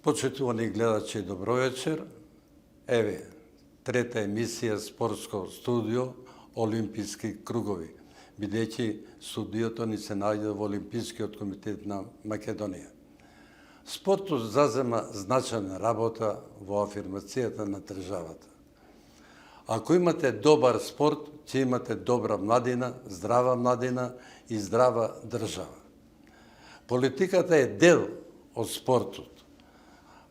Почитувани гледачи, добро вечер. Еве, трета емисија спортско студио Олимписки кругови, бидејќи студиото ни се наоѓа во Олимпискиот комитет на Македонија. Спортот зазема значајна работа во афирмацијата на државата. Ако имате добар спорт, ќе имате добра младина и здрава држава. Политиката е дел од спортот.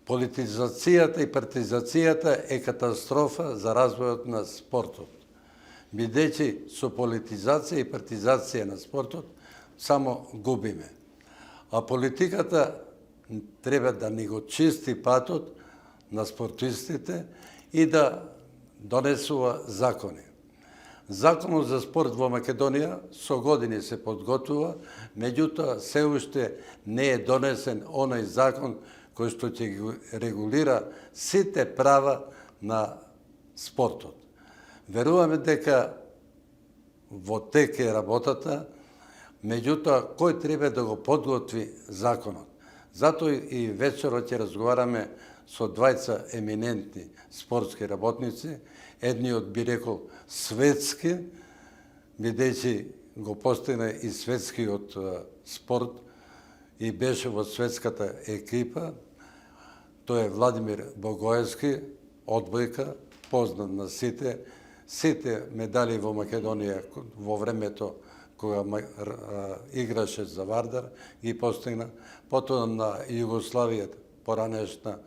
Политизацијата и партизацијата е катастрофа за развојот на спортот, бидејќи со политизација и партизација на спортот само губиме. А политиката треба да ни го чисти патот на спортистите и да донесува закони. Законот за спорт во Македонија со години се подготвува, меѓутоа се уште не е донесен оној закон кој што ќе ги регулира сите права на спортот. Веруваме дека во тек е работата, меѓутоа кој треба да го подготви законот. Затоа и вечерот ќе разговараме со двајца еминентни спортски работници, едниот би рекол светски, бидејќи го постигна и светскиот спорт и беше во светската екипа. Тој е Владимир Богоевски, одбојка, познат на сите. Сите медали во Македонија во времето кога играше за Вардар ги постигна. Потоа на Југославија поранешна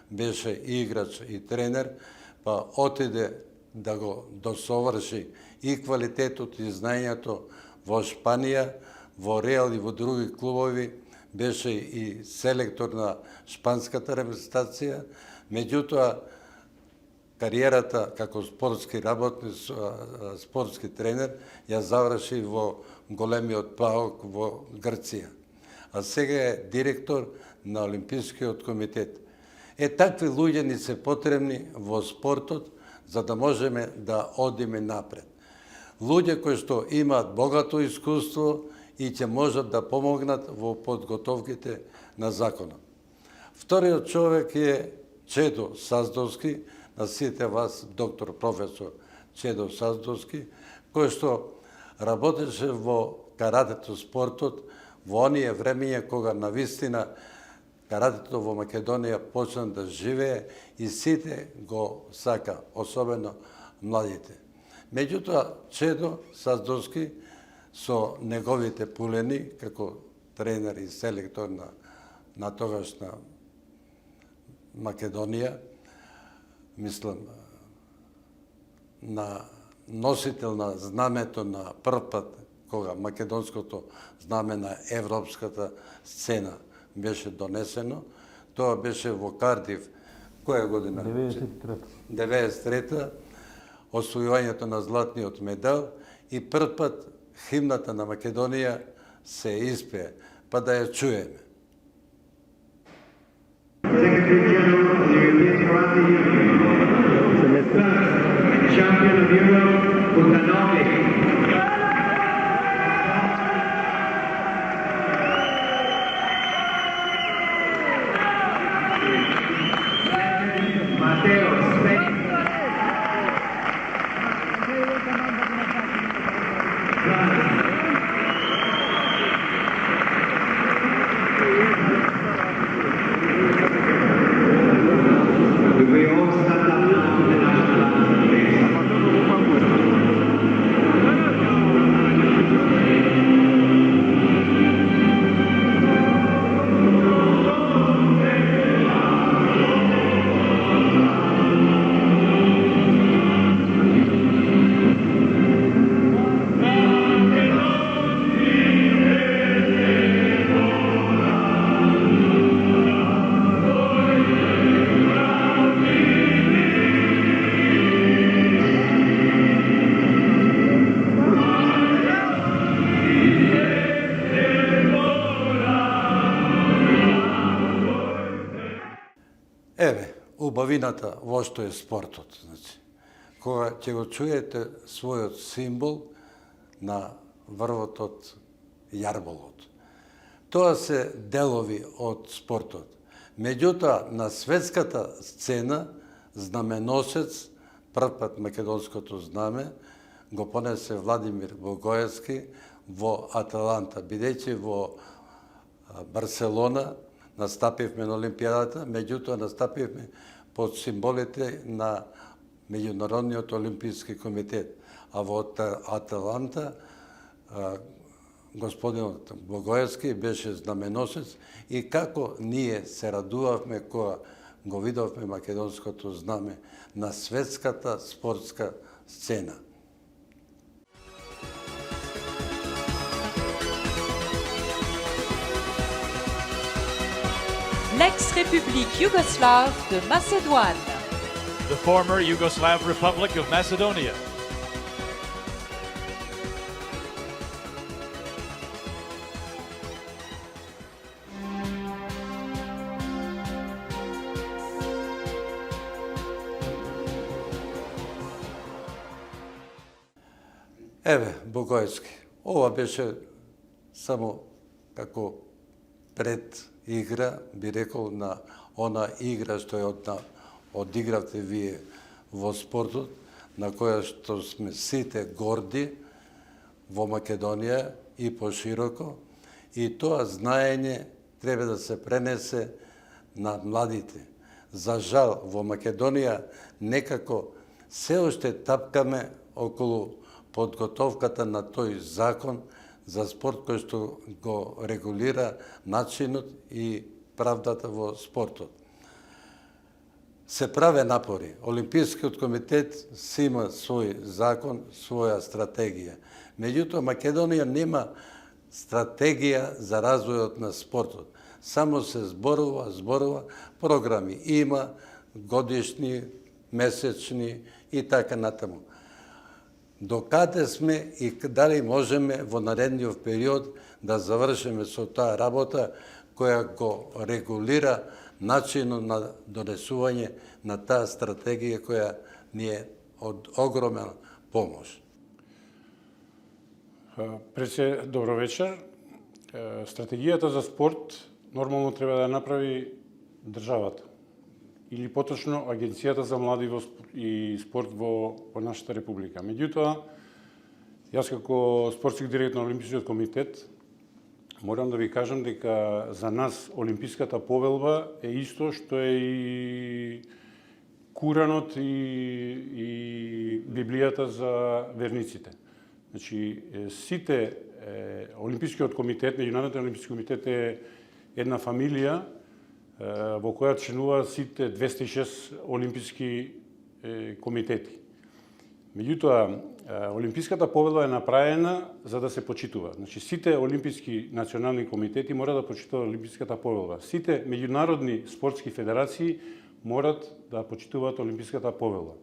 беше и играч и тренер, па отиде да го досоврши и квалитетот и знаењето во Шпанија, во Реал и во други клубови, беше и селектор на шпанската репрезентација, меѓутоа кариерата како спортски работник, спортски тренер ја заврши во големиот ПАОК во Грција. А сега е директор на Олимпискиот комитет. Такви луѓе ни се потребни во спортот за да можеме да одиме напред. Луѓе кои што имаат богато искуство и ќе можат да помогнат во подготовките на законот. Вториот човек е Чедо Саздовски, на сите вас доктор професор Чедо Саздовски, кој што работеше во каратето спортот во оние времења кога навистина каратето во Македонија почна да живее и сите го сака, особено младите. Меѓутоа, Чедо Саздовски со неговите пулени, како тренер и селектор на тогашна Македонија, мислам, на носител на знамето на прв пат, кога македонското знаме на европската сцена беше донесено. Тоа беше во Кардив, која година? 93-та, освојувањето на златниот медал и прв пат химната на Македонија се испее, па да ја чуеме. Champion of Europe, Bogdanovic. Mateo Spain. We all stand up now for the national anthem, please. Еве, убавината во што е спортот. Значи, кога ќе го чуете својот символ на врвот од јарболот. Тоа се делови од спортот. Меѓутоа, на светската сцена, знаменосец, прв пат македонското знаме, го понесе Владимир Богоевски во Аталанта, бидејќи во Барселона настапивме на Олимпијадата, меѓутоа настапивме под символите на Меѓународниот олимписки комитет. А во Аталанта господинот Богоевски беше знаменосец и како ние се радувавме кога го видовме македонското знаме на светската спортска сцена. L'ex-République yougoslave de Macédoine. The former Yugoslav Republic of Macedonia. Еве, Богоевски. Ова беше само како пред игра, би рекол, на она игра што ја одигравте вие во спортот, на која што сме сите горди во Македонија и пошироко, и тоа знаење треба да се пренесе на младите. За жал, во Македонија некако се уште тапкаме околу подготовката на тој закон за спорт кој што го регулира начинот и правдата во спортот. Се праве напори. Олимпискиот комитет си има свој закон, своја стратегија. Меѓутоа, Македонија нема стратегија за развојот на спортот. Само се зборува, програми има, годишни, месечни и така натаму. Докаде сме и дали можеме во наредниот период да завршиме со таа работа која го регулира начинот на донесување на таа стратегија која ни е од огромен помош. Пресе, добро вечер. Стратегијата за спорт нормално треба да направи државата или поточно Агенцијата за млади и спорт во нашата република. Меѓутоа, јас како спортски директор на Олимпискиот комитет морам да ви кажам дека за нас Олимписката повелба е исто што е и Куранот и Библијата за верниците. Значи, сите Олимпискиот комитет, Меѓународниот олимписки комитет е една фамилија во која членуваат сите 206 олимписки комитети. Меѓутоа, Олимписката повелба е направена за да се почитува. Значи, сите олимписки национални комитети мора да почитуваат Олимписката повелба. Сите меѓународни спортски федерации морат да почитуваат Олимписката повелба.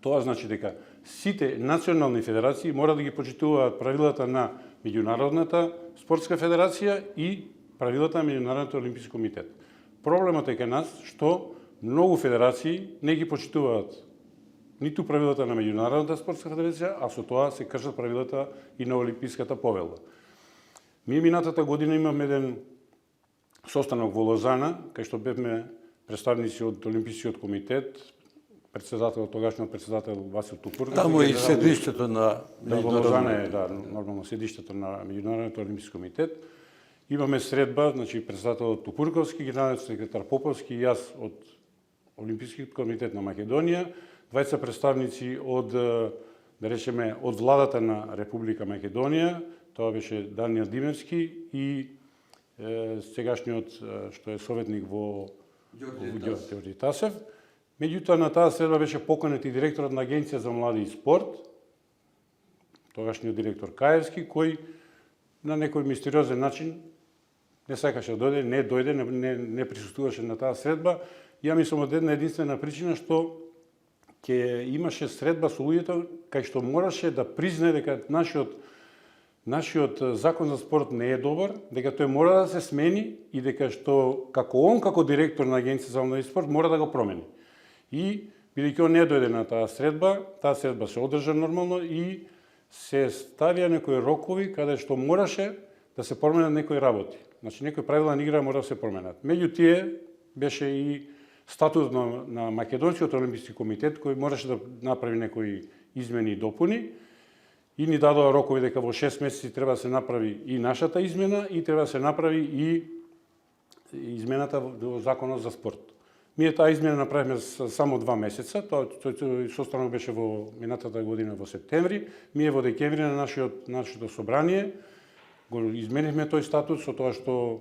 Тоа значи дека сите национални федерации мора да ги почитуваат правилата на Меѓународната спортска федерација и правилата на Меѓународниот олимписки комитет. Проблемот е кај нас што многу федерации не ги почитуваат ниту правилата на Меѓународната спортска федерација, а со тоа се кршат правилата и на Олимписката повелба. Ние минатата година имавме еден состанок во Лозана, кај што бевме представници од Олимпискиот комитет, тогашниот председател Васил Тупурков. Таму и седиштето на Во Лозана е, нормално седиштето на Меѓународниот олимписки комитет. Имаме средба, значи председателот Тупурковски, генералниот секретар Поповски и јас од Олимпискиот комитет на Македонија, двајца представници од, да речеме, од владата на Република Македонија, тоа беше Даниел Димевски и сегашниот што е советник во Ѓорѓе Тасев. Меѓутоа на таа средба беше поканет и директорот на Агенција за млади и спорт, тогашниот директор Каевски, кој на некој мистериозен начин не сакаше да дојде, не дојде, не присуствуваше на таа средба. Ја мислам од една единствена причина што ќе имаше средба со луѓето кај што мораше да признае дека нашиот закон за спорт не е добар, дека тој мора да се смени и дека што како он како директор на Агенција за млади и спорт мора да го промени. И бидејќи он не дојде на таа средба се одржа нормално и се ставија некои рокови каде што мораше да се променат некои работи. Значи некои правила на игра мора да се променат. Меѓу тие беше и статут на Македонскиот олимписки комитет, кој можеше да направи некои измени и допуни, и ни дадоа рокови дека во 6 месеци треба да се направи и нашата измена и треба да се направи и измената во Законот за спорт. Ние таа измена направивме само 2 месеца, тој состанок беше во минатата година во септември, ние во декември на нашето собрание го изменивме тој статут со тоа што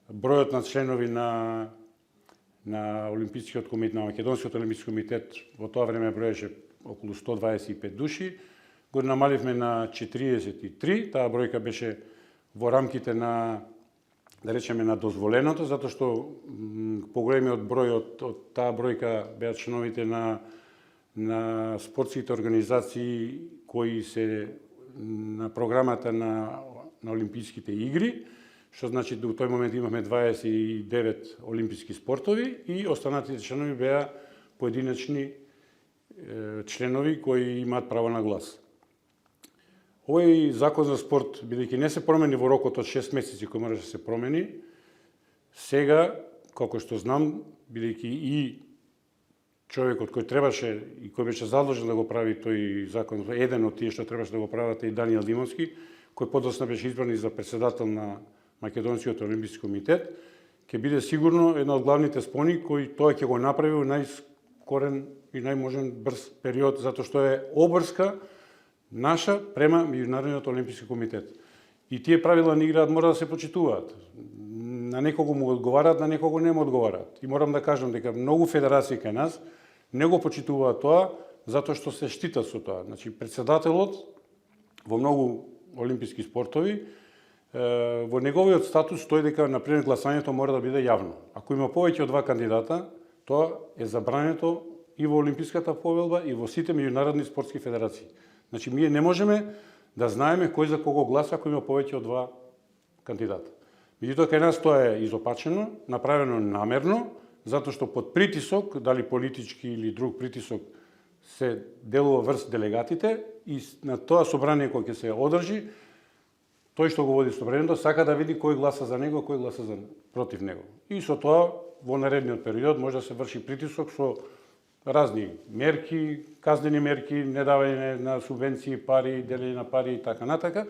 бројот на членови на Олимпискиот комитет, на Македонскиот олимписки комитет во тоа време броеше околу 125 души, го намаливме на 43, таа бројка беше во рамките на, да речеме, на дозволеното, затоа што поголемиот број од таа бројка беа членовите на спортските организации кои се на програмата на Олимписките игри, што значи до тој момент имавме 29 олимписки спортови и останатите членови беа поединечни членови кои имаат право на глас. Овој закон за спорт, бидејќи не се промени во рокот од 6 месеци кој можеше да се промени, сега, како што знам, бидејќи и човекот кој требаше и кој беше задолжен да го прави тој закон, еден од тие што требаше да го прават е и Даниел Димовски, кој подоцна беше избран и за председател на Македонскиот олимписки комитет, ќе биде сигурно една од главните спони кој тоа ќе го направи во најскорен и најможен брз период, затоа што е обврска наша према Меѓународниот олимписки комитет. И тие правила на играат мора да се почитуваат. На некого му одговараат, на некого не му одговараат. И морам да кажам дека многу федерации кај нас не го почитуваат тоа, затоа што се штитат со тоа. Значи, председателот во многу олимписки спортови, во неговиот статус стои дека, например, гласањето мора да биде јавно. Ако има повеќе од 2 кандидата, тоа е забрането и во Олимписката повелба и во сите меѓународни спортски федерации. Значи, ние не можеме да знаеме кој за кого гласа ако има повеќе од 2 кандидата. Меѓутоа, кај нас тоа е изопачено, направено намерно, затоа што под притисок, дали политички или друг притисок, се делува врз делегатите и на тоа собрание кој ќе се одржи, тој што го води собранието сака да види кој гласа за него, кој гласа за против него. И со тоа во наредниот период може да се врши притисок со разни мерки, казнени мерки, недавање на субвенции, пари, делење на пари и така натака.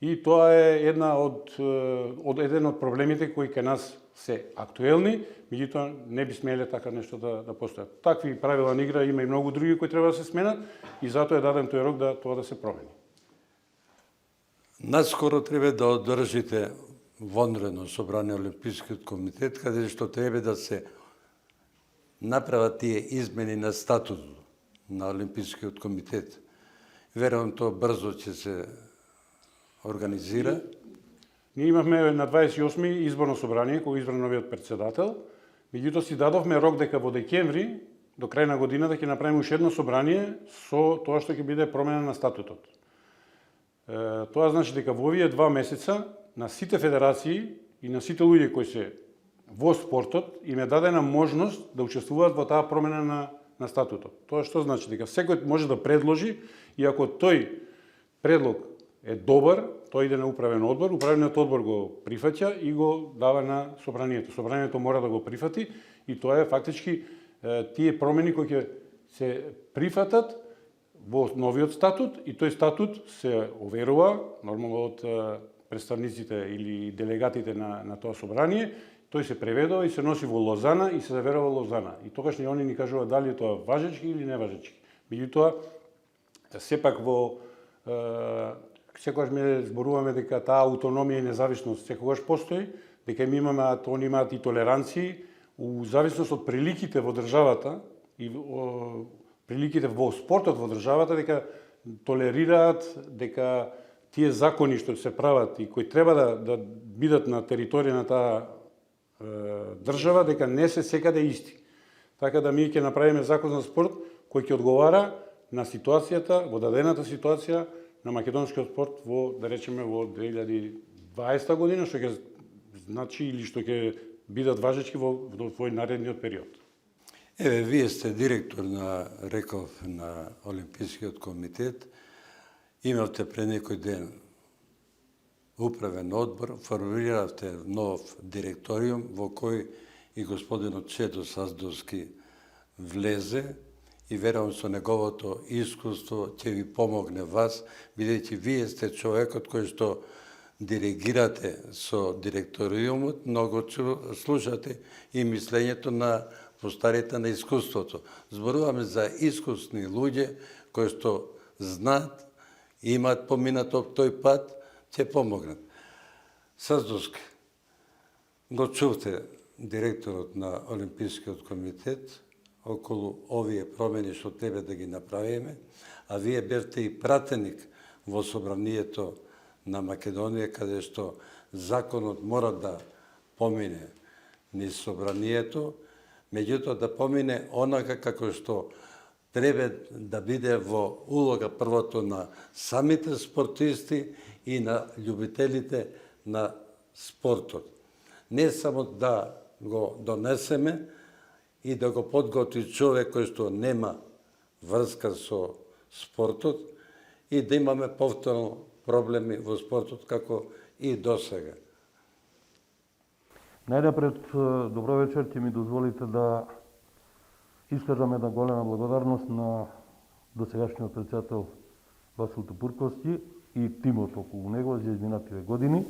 И тоа е еден од проблемите кои кај нас се актуелни, меѓутоа не би смеле така нешто да постојат. Такви правила на игра има и многу други кои треба да се сменат и затоа е даден тој рок да тоа да се промени. Наскоро треба да одржите вонредно собрание Олимпискиот комитет, каде што треба да се направат тие измени на статутот на Олимпискиот комитет. Верувам тоа брзо ќе се организира. Ние имавме на 28 изборно собрание, кога избран новиот председател, меѓутоа си дадовме рок дека во декември, до крај на годината, ќе направиме уште едно собрание со тоа што ќе биде промена на статутот. Тоа значи дека во овие 2 месеца на сите федерации и на сите луѓе кои се во спортот им е дадена можност да учествуваат во таа промена на статутот. Тоа што значи дека секој може да предложи и ако тој предлог е добар, тој иде на управен одбор, управениот одбор го прифаќа и го дава на собранието. Собранието мора да го прифати и тоа е фактички тие промени кои ќе се прифатат во новиот статут и тој статут се оверува нормално од представниците или делегатите на тоа собрание, тој се преведува и се носи во Лозана и се заверува во Лозана. И тогаш они ни кажуваат дали е тоа важечки или неважечки. Меѓутоа, сепак во секогаш ме зборуваме дека таа аутономија и независност секогаш постои, дека они имаат и толеранции у зависност од приликите во државата и приликите во спортот во државата, дека толерираат дека тие закони што се прават и кои треба да бидат на територија на таа држава, дека не се секаде исти. Така да ние ќе направиме закон за спорт кој ќе одговара на ситуацијата, во дадената ситуација на македонскиот спорт во, да речеме, во 2020 година, што ќе значи или што ќе бидат важечки во наредниот период. Еве, вие сте директор реков, на Олимпискиот комитет. Имавте пред некој ден управен одбор, формиравте нов директориум во кој и господинот Чедо Саздовски влезе и верувам со неговото искуство ќе ви помогне вас, бидејќи вие сте човекот кој што диригирате со директориумот, многу слушате и мислењето на постарите на искуството. Зборуваме за искусни луѓе кои што знаат, имаат поминато тој пат, ќе помогнат. Саздовски, го чувте директорот на Олимпискиот комитет околу овие промени што тебе да ги направиме, а вие бевте и пратеник во собранието на Македонија, каде што законот мора да помине низ собранието, меѓутоа да помине онака како што треба да биде во улога првото на самите спортисти и на љубителите на спортот. Не само да го донесеме и да го подготви човек кој што нема врска со спортот и да имаме повторно проблеми во спортот како и досега. Најнапред, добро вечер, ќе ми дозволите да искажам една голема благодарност на досегашниот председател Васил Тупурковски и тимот околу него за изминативе години,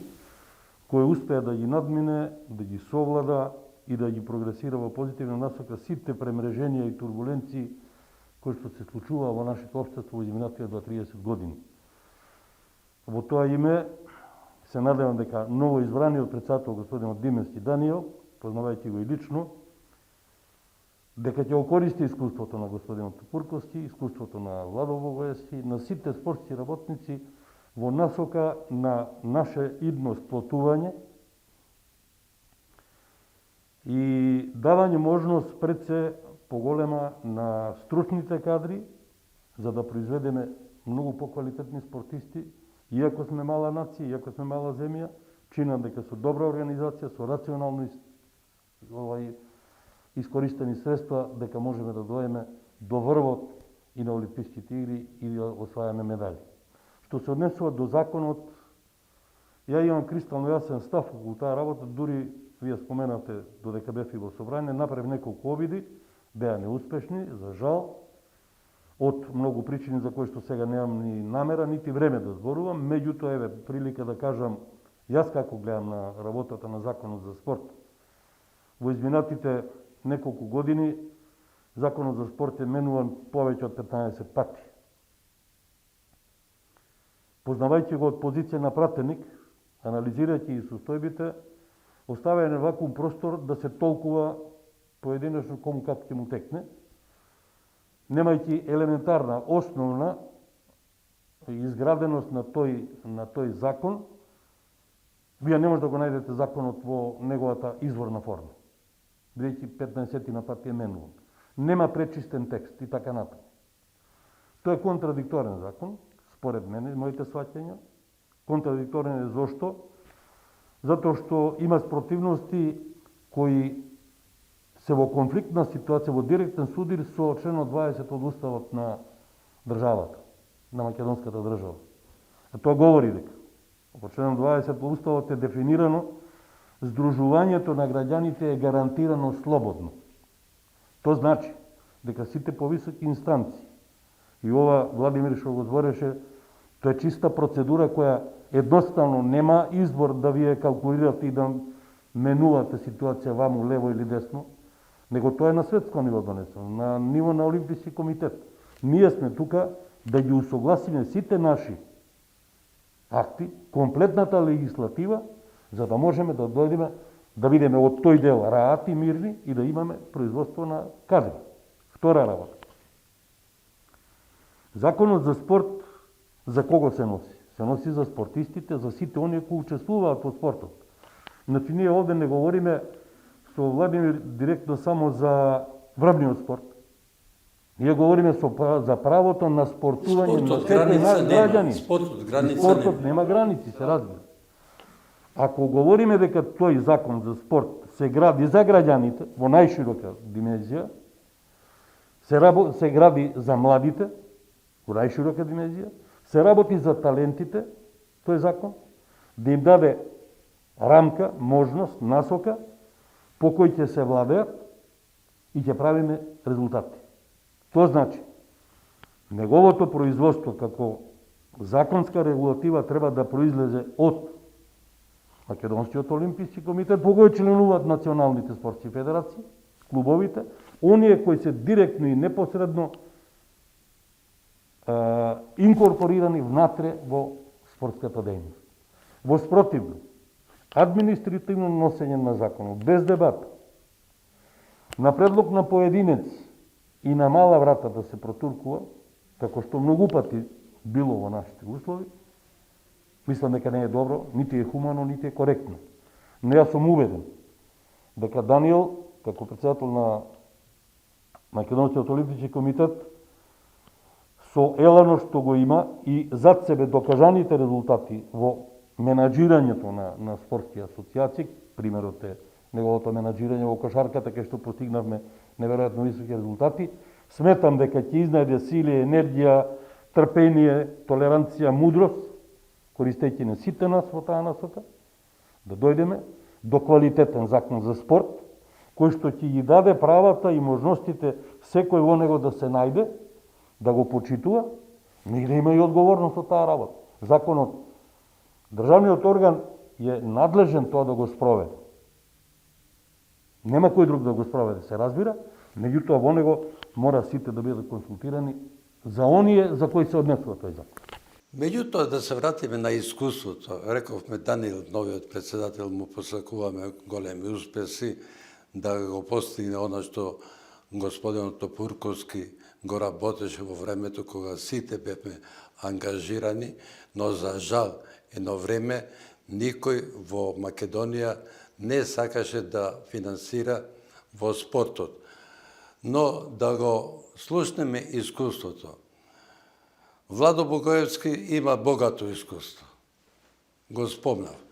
кој успеа да ги надмине, да ги совлада и да ги прогресира во позитивна насока сите премреженија и турбуленции кои што се случува во нашето општество во изминативе 30 години. Во тоа име се надевам дека ново избраниот председател господинот Дименски Даниел, познавајќи го и лично, дека ќе окористи искуството на господинот Тупурковски, искуството на Владо Богоевски, на сите спортски работници во насока на наше идно сплотување и давање можност пред се поголема на стручните кадри за да произведеме многу поквалитетни спортисти. Иако сме мала нација, иако сме мала земја, чинам дека со добра организација, со рационално искористени средства, дека можеме да доеме до врвот и на Олимписките игри и да освајаме медали. Што се однесува до законот, ја имам кристално јасен став околу таа работа, дури вие споменате додека бев и во собрание, направив неколку обиди, беа неуспешни, за жал, од многу причини за кои што сега немам ни намера, нити време да зборувам, меѓутоа еве прилика да кажам јас како гледам на работата на Законот за спорт. Во изминатите неколку години Законот за спорт е менуван повеќе од 15 пати. Познавајќи го од позиција на пратеник, анализирајќи и состојбите, оставя еден вакуум простор да се толкува поединечно кому како ќе му текне, немајќи елементарна, основна изграденост на тој закон, вие не може да го најдете законот во неговата изворна форма. Бидејќи 15 на пати е менуван. Нема пречистен текст и така натаму. Тој е контрадикторен закон, според мене, моите сваќања. Контрадикторен е зошто? Затоа што има спротивности кои се во конфликтна ситуација, во директен судир со членот 20 од Уставот на државата, на македонската држава. Тоа говори дека во членот 20 од Уставот е дефинирано здружувањето на граѓаните е гарантирано слободно. Тоа значи дека сите повисоки инстанции, и ова Владимир што го збореше, тоа е чиста процедура која едноставно нема избор да вие калкулирате и да менувате ситуација ваму лево или десно, него тоа е на светско ниво донесено, на ниво на Олимписки комитет. Ние сме тука да ги усогласиме сите наши акти, комплетната легислатива, за да можеме да дојдеме да видиме од тој дел раати мирни и да имаме производство на кадри. Втора работа. Законот за спорт за кого се носи? Се носи за спортистите, за сите оние кои учествуваат во спортот. Значи, ние овде не говориме со Владимир директно само за врвниот спорт. Ние говориме за правото на спортување на секој наш граѓанин. Спортот нема граници, се разбира. Ако говориме дека тој закон за спорт се гради за граѓаните во најширока димензија, се гради за младите во најширока димензија, се работи за талентите, тој закон, да им даде рамка, можност, насока, по кој ќе се владеат и ќе правиме резултати. Тоа значи, неговото производство како законска регулатива треба да произлезе од Македонскиот олимписки комитет, по кој членуваат националните спортски федерации, клубовите, оние кои се директно и непосредно инкорпорирани внатре во спортската дејност. Во спротивно, административно носење на законот, без дебата, на предлог на поединец и на мала врата да се протуркува, како што многу пати било во нашите услови, мислам дека не е добро, нити е хумано, нити е коректно. Но јас сум убеден дека Даниел, како председател на Македонскиот олимписки комитет, со елано што го има и зад себе докажаните резултати во менаџирањето на спортски асоциации, примерот е неговото менаџирање во кошарката, кај што постигнавме неверојатно високи резултати, сметам дека ќе изнајде сили, енергија, трпение, толеранција, мудрост, користејќи на сите нас во таа насока, да дојдеме до квалитетен закон за спорт, кој што ќе ги даде правата и можностите секој во него да се најде, да го почитува, но и да има и одговорност од таа работа. Законот, државниот орган е надлежен тоа да го спроведе. Нема кој друг да го спроведе, се разбира, меѓутоа во него мора сите да бидат консултирани за оние за кои се однесува тој закон. Меѓутоа, да се вратиме на искуството. Рековме, Даниел, новиот председател, му посакуваме големи успеси да го постигне оно што господинот Топурковски го работеше во времето кога сите бевме ангажирани, но за жал едно време никој во Македонија не сакаше да финансира во спортот. Но да го слушнеме искуството. Владо Богоевски има богато искуство. Го спомнав.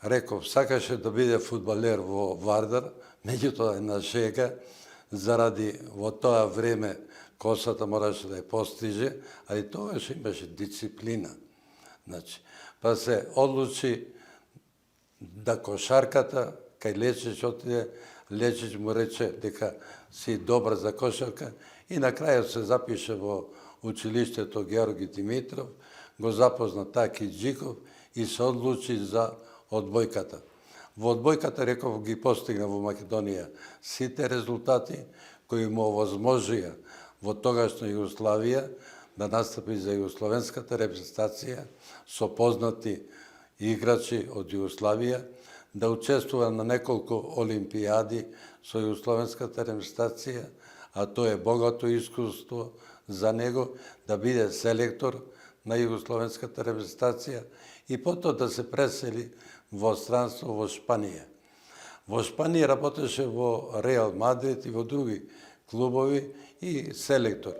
Реков, сакаше да биде фудбалер во Вардар, меѓутоа на шега, заради во тоа време косата мораше да ја постиже, али тогаш имаше дисциплина. Значи, па се одлучи да кошарката, кај Лечич отиде, Лечич му рече дека си добра за кошарка и на крајот се запише во училиштето Георги Димитров, го запозна Таки Джиков и се одлучи за одбојката. Во одбојката, реков, ги постигна во Македонија сите резултати кои му овозможија во тогашна Југославија да настапи за југословенската репрезентација со познати играчи од Југославија, да учествува на неколку олимпијади со југословенската репрезентација, а тоа е богато искуство за него, да биде селектор на југословенската репрезентација и потоа да се пресели во странство во Шпанија. Во Шпанија работеше во Реал Мадрид и во други клубови и селектор.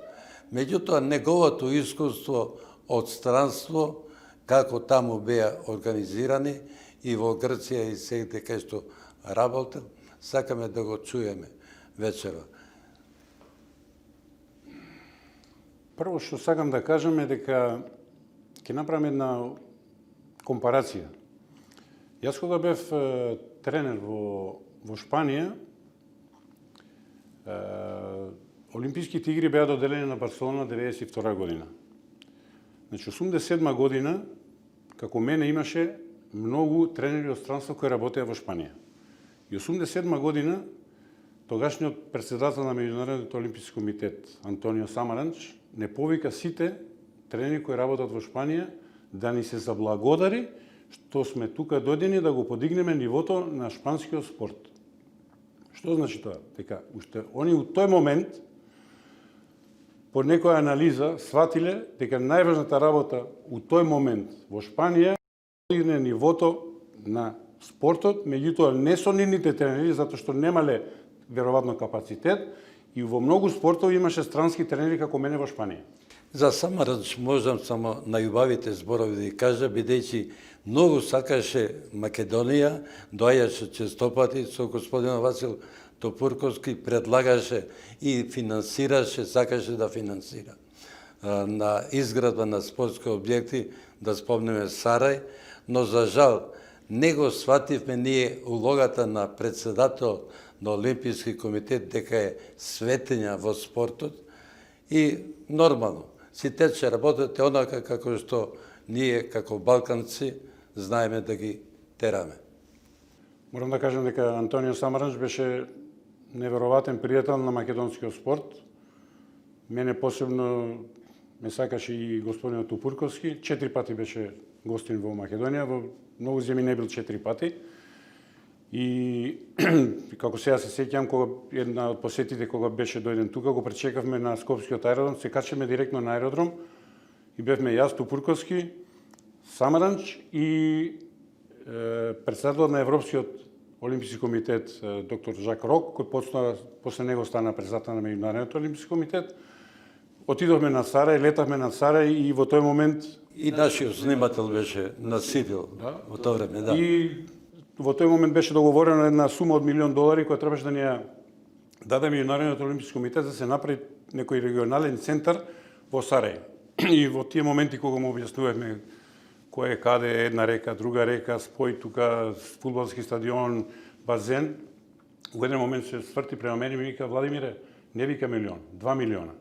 Меѓутоа, неговото искуство од странство, како таму беа организирани и во Грција и сегде кај што работел, сакаме да го чуеме вечера. Прво што сакам да кажам е дека ќе направам една компарација. Јас кога бев тренер во Шпанија, Олимписките игри беа доделени на Барселона 92 година. Значи, 87 година, како мене, имаше многу тренери од странство кои работеа во Шпанија. И 87 година, тогашниот председател на Меѓународниот олимписки комитет, Антонио Самаранч, не повика сите тренери кои работат во Шпанија да ни се заблагодари што сме тука дојдени да го подигнеме нивото на шпанскиот спорт. Што значи тоа? Дека уште они у тој момент по некоја анализа сватиле дека најважната работа у тој момент во Шпанија подигне нивото на спортот, меѓутоа не со нивните тренери, затоа што немале веројатно капацитет и во многу спортови имаше странски тренери како мене во Шпанија. За Самаранч можам само најубавите зборови да ги кажа, бидејќи многу сакаше Македонија, доаѓаше честопати со господин Васил Топурковски, предлагаше и финансираше, сакаше да финансира на изградба на спортски објекти, да спомнеме Сарај, но за жал не го свативме ние улогата на председател на Олимписки комитет дека е светења во спортот и нормално. Сите ќе работат онака како што ние како балканци знаеме да ги тераме. Морам да кажам дека Антонио Самаранч беше неверојатен пријател на македонскиот спорт. Мене посебно ме сакаше и господинот Тупурковски. 4 пати беше гостин во Македонија, во многу земји не бил 4 пати. И како сега се сеќам, кога една од посетите кога беше дојден тука, го пречекавме на Скопскиот аеродром, се качаме директно на аеродром и бевме јас, Тупурковски, Самаранч и председател на Европскиот Олимписки комитет доктор Жак Рок, кој после него стана председател на Меѓународниот Олимписки комитет. Отидовме на Сарај, летавме на Сарај и во тој момент И нашиот снимател беше на Сивил во тоа време, да. И во тој момент беше договорена една сума од $1 милион која требаше да ни ја даде Меѓународниот Олимписки комитет за се направи некој регионален центар во Сарај. И во тие моменти кога му објаснувавме кој е каде е една река, друга река, спој тука, фудбалски стадион, базен, во еден момент се сврти према мене и ми вика: Владимире, не вика милион, 2 милиона.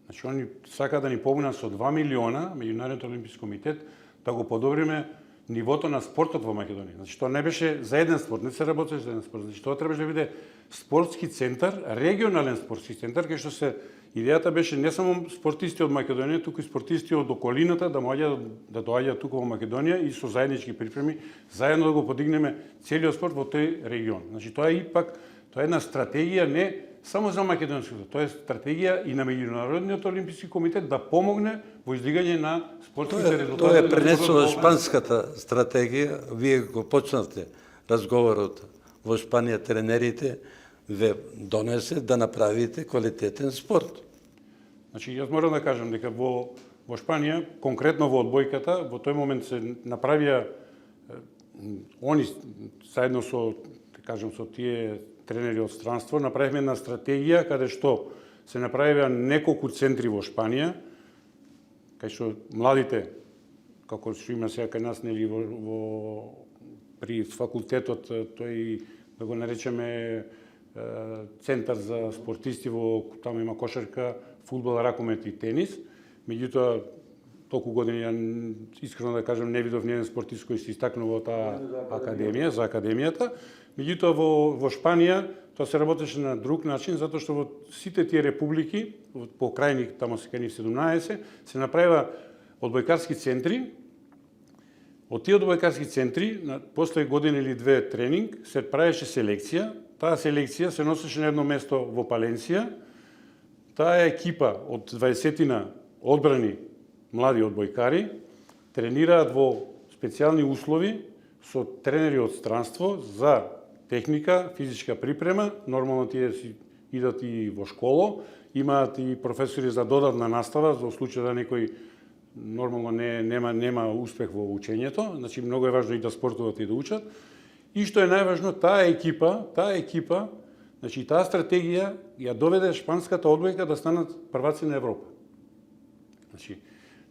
Значи, они сака да ни помогнат со 2 милиона, Меѓународниот Олимписки комитет, да го подобриме нивото на спортот во Македонија. Значи, тоа не беше за еден спорт, не се работеше за еден спорт. Значи, тоа требаше да биде спортски центар, регионален спортски центар, кај што се идејата беше не само спортисти од Македонија, туку и спортисти од околината да доаѓаат тука во Македонија и со заеднички припреми, заедно да го подигнеме целиот спорт во тој регион. Значи, тоа е ипак, тоа е една стратегија не само за македонското, тоа е стратегија и на Меѓународниот Олимписки комитет да помогне во издигање на спортските резултати. Тоа е пренесува шпанската стратегија. Вие го почнавте разговорот во Шпанија, тренерите ве донесе да направите квалитетен спорт. Значи, јас морам да кажам дека во Шпанија, конкретно во одбојката, во тој момент се направија они заедно со, да кажам, со тие тренери од странство, направивме една стратегија каде што се направија неколку центри во Шпанија, кај што младите, како што има сега кај нас, нели, при факултетот, тој, да го наречеме, центар за спортисти, таму има кошарка, фудбал, ракомет и тенис. Меѓутоа, толку години, искрено да кажам, не видов ниеден спортист кој се истакнува во таа академија, за академијата. Меѓутоа, во Шпанија тоа се работеше на друг начин, затоа што во сите тие републики, по крајни, тамо се кај 17, се направива одбојкарски центри. Од тие одбојкарски центри, после година или две тренинг, се правеше селекција. Таа селекција се носеше на едно место во Паленсија. Таа екипа од 20-тина одбрани млади одбојкари тренираат во специјални услови со тренери од странство за техника, физичка припрема. Нормално тие си идат и во школа, имаат и професори за додатна настава за случај да некој нормално нема успех во учењето. Значи, многу е важно и да спортуват и да учат. И што е најважно, таа екипа, значи таа стратегија ја доведе шпанската одбојка да станат прваци на Европа. Значи,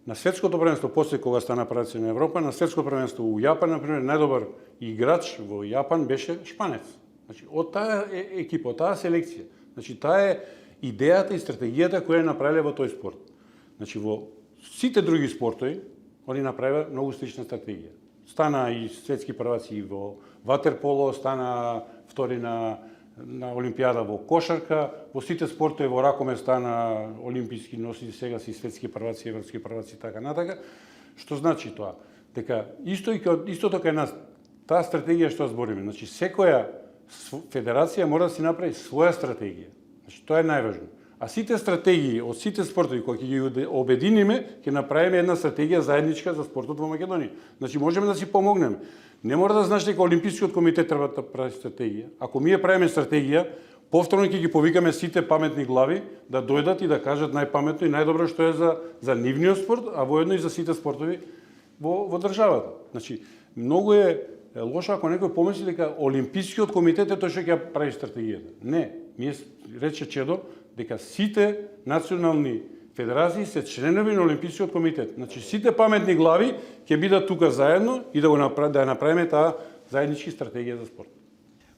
на светското првенство, после кога стана прваци на Европа, на светското првенство у Јапан, например, најдобар играч во Јапан беше шпанец. Значи, од таа екипа, од таа селекција. Значи, таа е идејата и стратегијата која е направиле во тој спорт. Значи, во сите други спортови, они направија многу слична стратегија. Стана и светски прваци во ватерполо, стана втори на Олимпијада во кошарка, во сите спортови во ракомет стана олимписки носи, сега си светски прваци, европски прваци, така натака. Што значи тоа? Дека истото кај нас, таа стратегија што збориме, значи секоја федерација мора да си направи своја стратегија. Значи тоа е најважно. А сите стратегии од сите спортови кои ќе ги обединиме, ќе направиме една стратегија заедничка за спортот во Македонија. Значи можеме да си помогнеме. Не мора да знаеш дека Олимпискиот комитет треба да прави стратегија. Ако ние правиме стратегија, повторно ќе ги повикаме сите паметни глави да дојдат и да кажат најпаметно и најдобро што е за нивниот спорт, а воедно и за сите спортови во државата. Значи, многу е лошо ако некој помисли дека Олимпискиот комитет е тој што ќе прави стратегијата. Не, рече Чедо дека сите национални федерации се членови на Олимпискиот комитет. Значи сите паметни глави ќе бидат тука заедно и да ја направиме таа заеднички стратегија за спорт.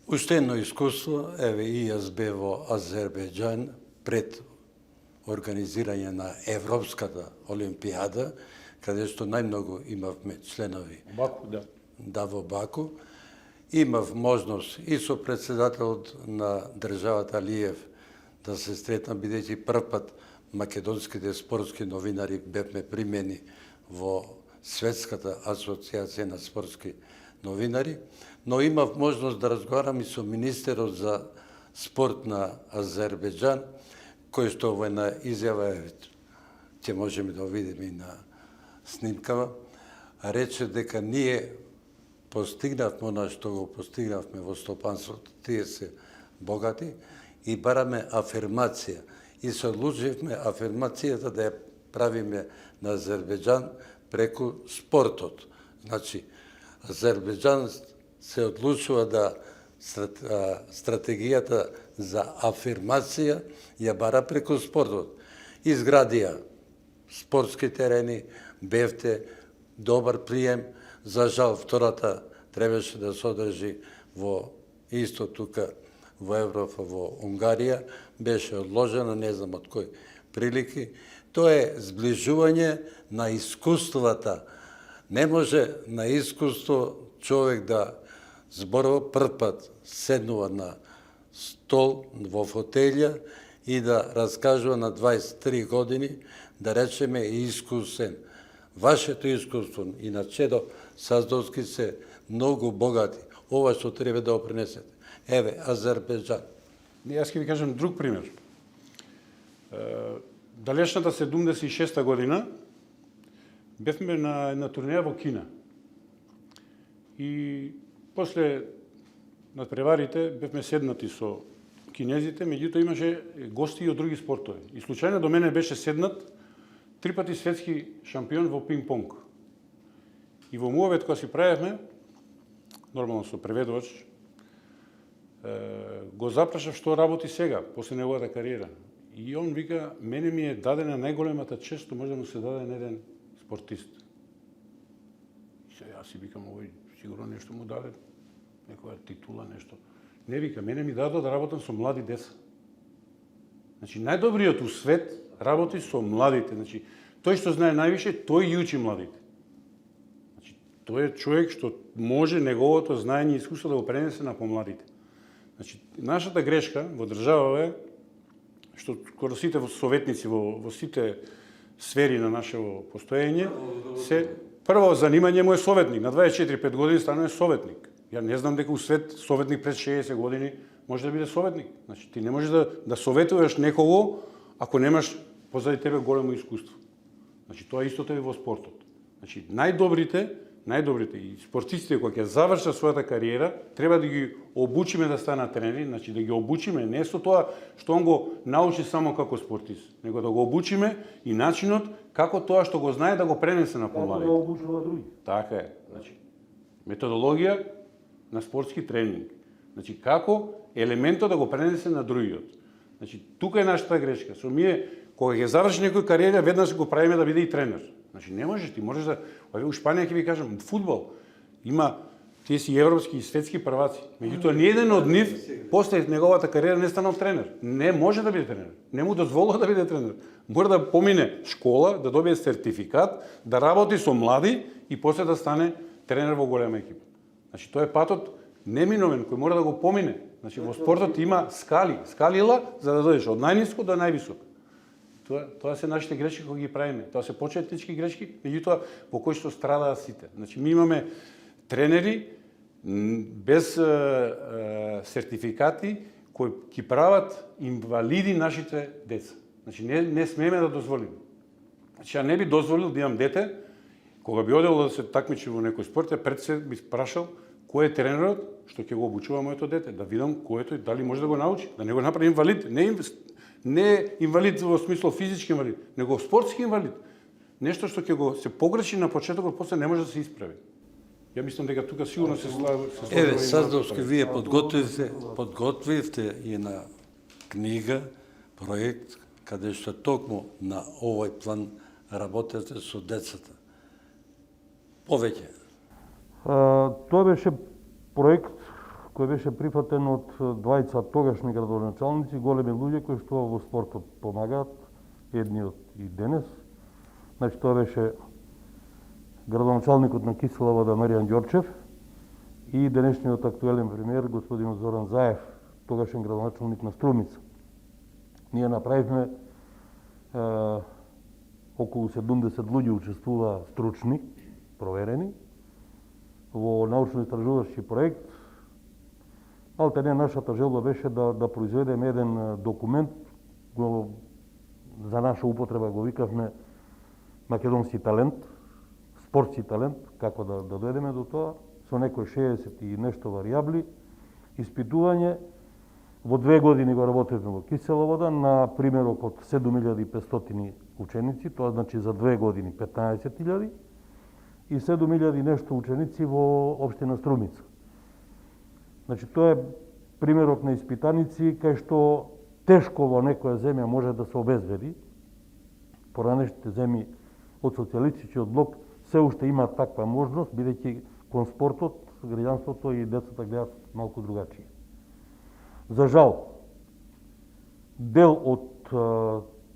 Уште едно искуство, еве и јас бев во Азербејџан пред организирање на Европската олимпијада, каде што најмногу имавме членови. Баку, да. Да, во Баку. Имав можност и со председателот на државата Алиев да се сретнам, бидејќи прв пат македонските спортски новинари бевме примени во Светската асоциација на спортски новинари, но имав можност да разговарам и со министерот за спорт на Азербејџан, кој што во една изјава, ќе можеме да видиме и на снимкава, рече дека ние постигнавме она што го постигнавме во стопанството, тие се богати, и бараме афирмација. И се одлучивме афирмацијата да ја правиме на Азербејџан преку спортот. Значи, Азербејџан се одлучува да стратегијата за афирмација ја бара преку спортот. Изградија спортски терени, бевте добар прием. За жал, втората требаше да се одржи во исто тука во Европа, во Унгарија, беше одложена, не знам од кој прилики. Тоа е зближување на искуствата. Не може на искуство човек да зборува прв пат, седнува на стол, во фотелја и да раскажува на 23 години, да речеме искусен. Вашето искуство и на Чедо Саздовски се многу богати. Ова што треба да опренесете. Еве, Азербејџан. Јас ќе ви кажам друг пример. Далечната 76-та година бевме на една турнеја во Кина. И после надпреварите бевме седнати со кинезите, меѓутоа имаше гости и од други спортови. И случајно до мене беше седнат 3 пати светски шампион во пинг-понг. И во муавет кога си правевме, нормално со преведувач, го запрашав што работи сега, после неговата кариера. И он вика, мене ми е дадена најголемата чест што може да му се даде на еден спортист. И сега јас си викам, овој сигурно нешто му даде, некоја титула, нешто. Не вика, мене ми дадо да работам со млади деца. Значи, најдобриот у свет работи со младите. Значи, тој што знае највише, тој ги учи младите. Значи, тој е човек што може неговото знаење и искуство да го пренесе на помладите. Значи, нашата грешка во држава е што скоро сите советници во сите сфери на нашето постоење се прво занимање му е советник. На 24-5 години станува советник. Ја не знам дека у свет советник пред 60 години може да биде советник. Значи, ти не можеш да советуваш некого ако немаш позади тебе големо искуство. Значи, тоа истото е во спортот. Значи, најдобрите и спортистите кои ќе завршат својата кариера, треба да ги обучиме да станат тренери, значи да ги обучиме не со тоа што он го научи само како спортист, него да го обучиме и начинот како тоа што го знае да го пренесе на помладите. Како да обучува други. Така е. Значи, методологија на спортски тренинг. Значи, како елементот да го пренесе на другиот. Значи, тука е нашата грешка. Со ние, кога ќе заврши некој кариера, веднаш го правиме да биде и тренер. Значи, не можеш, ти можеш да... У Шпанија ќе ви кажам, фудбал има тие си европски и светски прваци. Меѓутоа, ниеден од нив, после неговата кариера, не станал тренер. Не може да биде тренер. Не му дозволува да биде тренер. Мора да помине школа, да добие сертификат, да работи со млади и после да стане тренер во голема екипа. Значи, тоа е патот неминовен, кој мора да го помине. Значи, во спортот има скалила, за да дойдеш од најниско до највисоко. Тоа се нашите грешки кои ги правиме. Тоа се почетнички грешки, меѓутоа во кои што страдаат сите. Значи, ми имаме тренери без сертификати кои ги прават инвалиди нашите деца. Значи, не смееме да дозволиме. Значи, ја не би дозволил да имам дете, кога би одел да се такмичи во некој спорт, пред се би спрашал кој е тренерот што ќе го обучува моето дете, да видам кој е тој, дали може да го научи, да не го направи инвалид, не инвалид во смисло физички инвалид, него спортски инвалид. Нешто што ќе го се погреши на почетокот, после не може да се исправи. Ја мислам дека тука сигурно се слага. Еве, Саздовски, вие подготвивте и на книга, проект, каде што токму на овој план работете со децата. Повеќе. Тоа беше проект кој беше прифатен од двајца тогашни градоначалници, големи луѓе кои што во спортот помагаат, едниот и денес. Значи тоа беше градоначалникот на Кисела Вода Маријан Ѓорчев и денешниот актуелен премиер господин Зоран Заев, тогашен градоначалник на Струмица. Ние направивме околу 70 луѓе учествуваа стручни, проверени, во научно-истражувачки проект. Малте не нашата желба беше да произведеме еден документ, за наша употреба го викавме македонски талент, спортски талент, како да дојдеме до тоа, со некои 60 и нешто варијабли, испитување. Во 2 години го работевме во Кисела Вода на примерок од 7500 ученици, тоа значи за 2 години 15.000 и 7000 нешто ученици во општина Струмица. Значи тоа е примерок на испитаници кај што тешко во некоја земја може да се обезбеди. Поранешните земји од социјалистичкиот блок се уште имаат таква можност, бидејќи кон спортот, граѓанството и децата гледаат малку другачи. За жал, дел од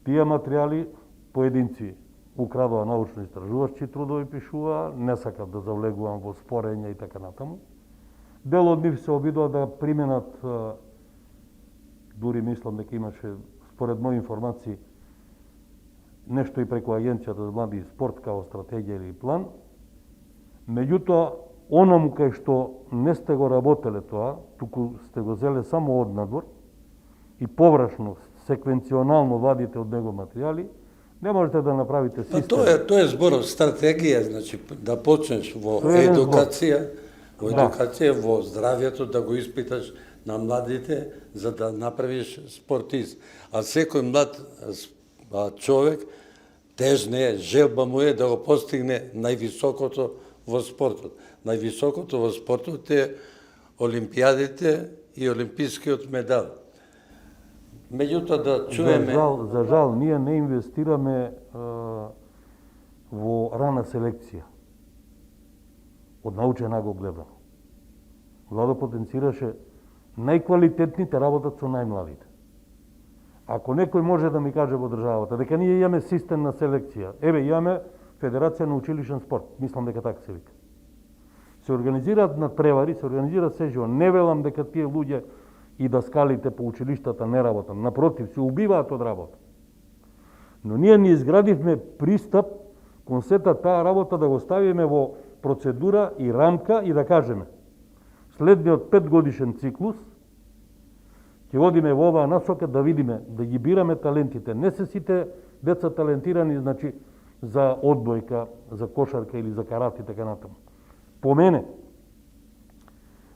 тие материјали поединци украдоа научно-истражувачки трудови пишуваа, не сакат да завлегувам во спорење и така натаму. Дел од нив се обидува да применат, дури мислам дека имаше, според мои информации, нешто и преку Агенцијата за млади и спорт као стратегија или план. Меѓутоа, онаму кај што не сте го работеле тоа, туку сте го зеле само однадвор и површно, секвенционално вадите од него материјали, не можете да направите систем. Тоа е збор стратегија, значи да почнеш во едукација, во здравјето, да го испиташ на младите, за да направиш спортист. А секој млад човек тежне, желба му е да го постигне највисокото во спортот. Највисокото во спортот е олимпијадите и олимпискиот медал. Меѓутоа да чуеме... За жал, ние не инвестираме во рана селекција. Од научен агол гледано. Владо потенцираше најквалитетните работат со најмладите. Ако некој може да ми каже во државата дека ние имаме систем на селекција, имаме Федерација на училишен спорт, мислам дека така се вика. Се организираат надпревари, се организираат се живо. Не велам дека тие луѓе и даскалите по училиштата не работат. Напротив, се убиваат од работа. Но ние ни изградивме пристап кон сета таа работа да го ставиме во процедура и рамка и да кажеме следниот 5 годишен циклус ќе водиме во оваа насока да видиме, да ги бираме талентите. Не се сите деца талентирани, значи, за одбојка, за кошарка или за карате и така натаму. По мене,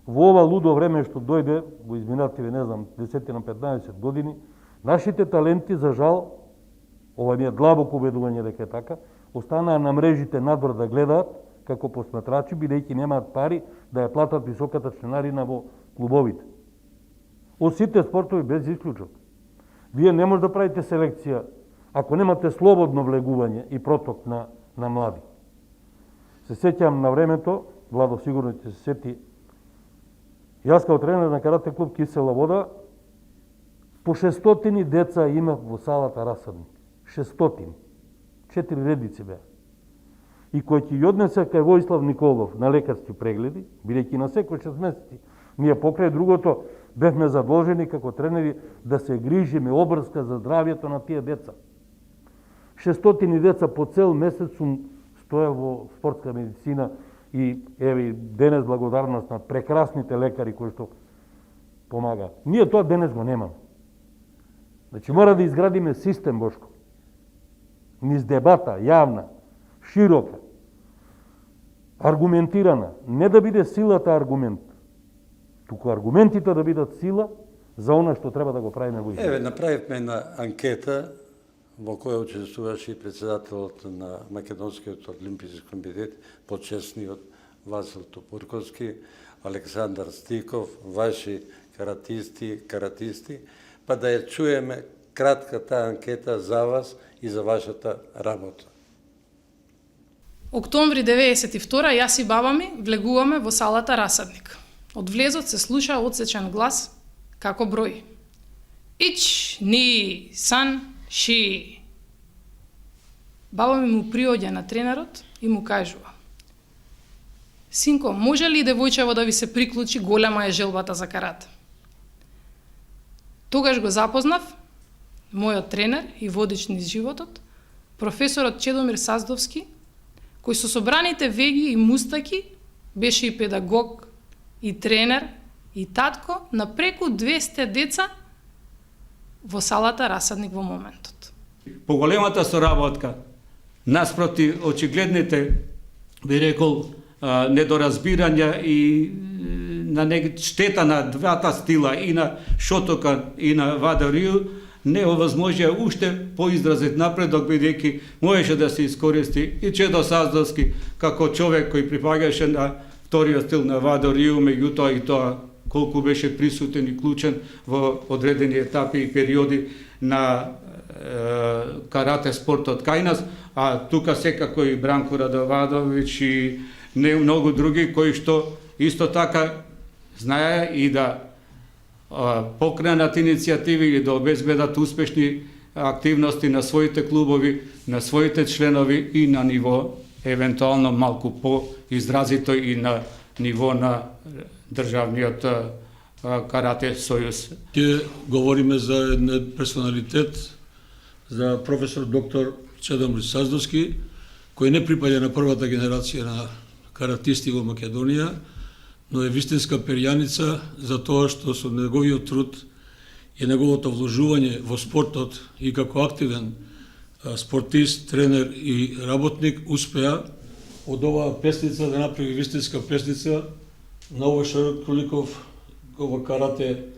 во ова лудо време што дојде, во изминативе, не знам, 10 на 15 години, нашите таленти, за жал, ова ми е длабоко убедување дека е така, останаа на мрежите надвор да гледаат, како посматрачи, бидејќи немаат пари да ја платат високата членарина во клубовите. Од сите спортови без исклучок. Вие не може да правите селекција ако немате слободно влегување и проток на млади. Се сеќам на времето, Владо сигурно ќе се сети, јас као тренер на карате клуб Кисела Вода, по 600 деца имав во салата расадник. 600. 4 редици беа. И кој ќе ја однесе кај Воислав Николов на лекарски прегледи, бидејќи на секој 6 месеци, ние покрај другото бевме задолжени како тренери да се грижиме обрска за здравјето на тие деца. 600 деца по цел месец сум стоја во спортска медицина и еве денес благодарност на прекрасните лекари кои што помагаат. Ние тоа денес го немаме. Значи мора да изградиме систем, Бошко. Низ дебата, јавна, широка, аргументирана, не да биде силата аргумент, туку аргументите да бидат сила за она што треба да го правиме во изјава. Направивме една анкета во која учествуваше и председателот на Македонскиот олимписки комитет, почесниот Васил Топурковски, Александар Стиков, ваши каратисти, па да ја чуеме кратката анкета за вас и за вашата работа. Октомври 92 јас и баба ми влегуваме во салата Расадник. Од влезот се слуша одсечен глас како брои. Ич, ни, сан, ши. Баба ми му приоѓа на тренерот и му кажува: Синко, може ли девојчево да ви се приклучи, голема е желбата за карате? Тогаш го запознав мојот тренер и водич низ животот, професорот Чедомир Саздовски, кој со собраните веги и мустаки беше и педагог, и тренер, и татко на преку 200 деца во салата Расадник во моментот. Поголемата соработка, наспроти очигледните, би рекол, недоразбирања и на штета на двата стила, и на Шотокан и на Вадарију, не овозможија уште поизразит напредок, бидејќи можеше да се искористи и Чедо Саздовски како човек кој припагаше на вториот стил на Вадарију, меѓутоа и тоа колку беше присутен и клучен во одредени етапи и периоди на карате спортот кај нас, а тука секако и Бранко Радовадовиќ и не многу други кои што исто така знае и да покренат иницијативи или да обезбедат успешни активности на своите клубови, на своите членови и на ниво евентуално малку по-изразито и на ниво на државниот карате сојуз. Ќе говориме за еден персоналитет, за професор доктор Чедомир Саздовски, кој не припаѓа на првата генерација на каратисти во Македонија, но е вистинска перјаница за тоа што со неговиот труд и неговото вложување во спортот и како активен спортист, тренер и работник успеа од оваа песница да направи вистинска песница на овој Шарок Круликов во карате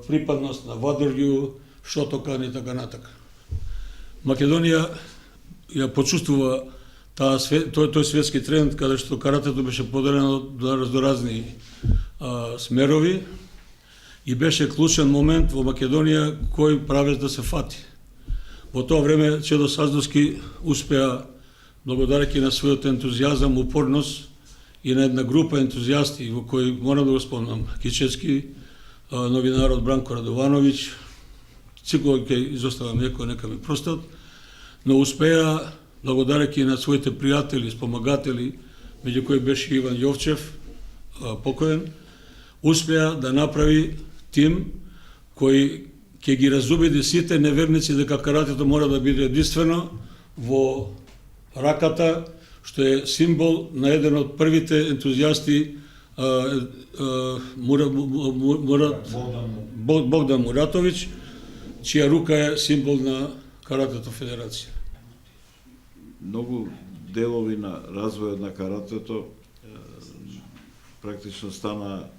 припадност на Вадарију, Шотокан и така натака. Македонија ја почувствува тој светски тренд каде што каратето беше поделено до разни смерови и беше клучен момент во Македонија кој правец да се фати. Во тоа време Чедо Саздовски успеа, благодарејќи на својот ентузијазам, упорност и на една група ентузијасти во кои морам да го спомнам Кичевски, новинарот Бранко Радовановиќ, сигурно ќе изоставам некој, нека ми простат, но успеа благодарејќи на своите пријатели, спомагатели, меѓу кои беше Иван Јовчев, покоен, успеа да направи тим кој ќе ги разубеди сите неверници дека каратето мора да биде единствено во раката, што е символ на еден од првите ентузијасти Богдан Муратовиќ, чија рука е символ на Каратето Федерација. Многу делови на развојот на каратето практично стана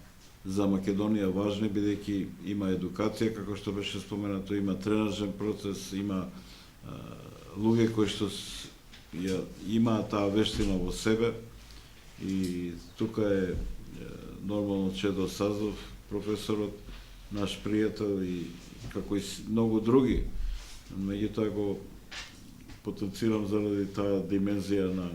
за Македонија важни, бидејќи има едукација, како што беше споменато, има тренажен процес, има луѓе кои што имаат таа вештина во себе и тука е нормално Чедо Саздов, професорот, наш пријател и како и многу други. Меѓутоа го потенцирам заради таа димензија на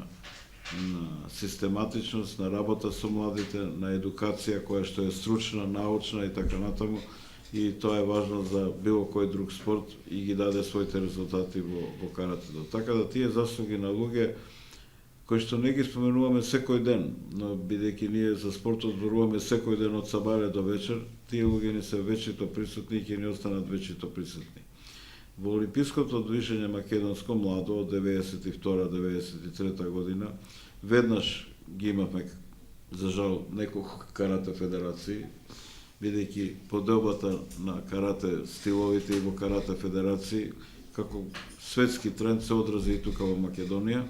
систематичност, на работа со младите, на едукација која што е стручна, научна и така натаму. И тоа е важно за било кој друг спорт и ги даде своите резултати во каратето. Така да тие заслуги на луѓе кои што не ги споменуваме секој ден, но бидејќи ние за спортот зборуваме секој ден од сабаре до вечер, тие луѓе не се вечито присутни и ќе ни останат вечито присутни. Во Олимпиското движење македонско младо од 92-93 година веднаш ги имавме, за жал, неколку карате федерации, бидејќи поделбата на карате стиловите и во карате федерации како светски тренд се одрази и тука во Македонија,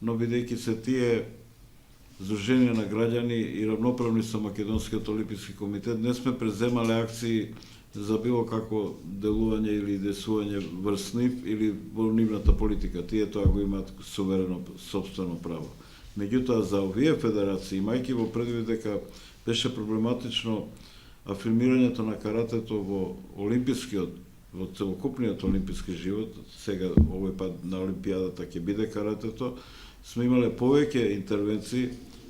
но бидејќи се тие здруженија на граѓани и равноправни со Македонскиот олимписки комитет, не сме преземале акции за било како делување или действување врз нив или во нивната политика. Тие тоа го имаат суверено сопствено право. Меѓутоа, за овие федерации, имајќи во предвид дека беше проблематично афирмирањето на каратето во олимпискиот во целокупниот олимписки живот, сега овој пат на Олимпијадата ќе биде каратето, сме имале повеќе интервенции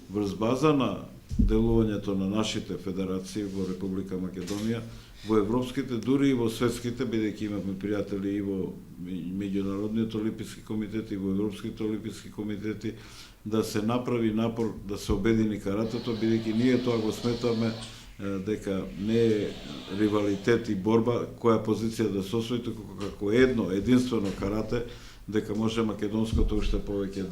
врз база на делувањето на нашите федерации во Република Македонија, во европските, дури и во светските, бидејќи имавме пријатели и во Меѓународниот олимписки комитет и во Европските олимписки комитети, да се направи напор да се обедини каратето, бидејќи ние тоа го сметаме дека не е ривалитет и борба која позиција да се освои, туку како единствено карате, дека може македонското уште повеќе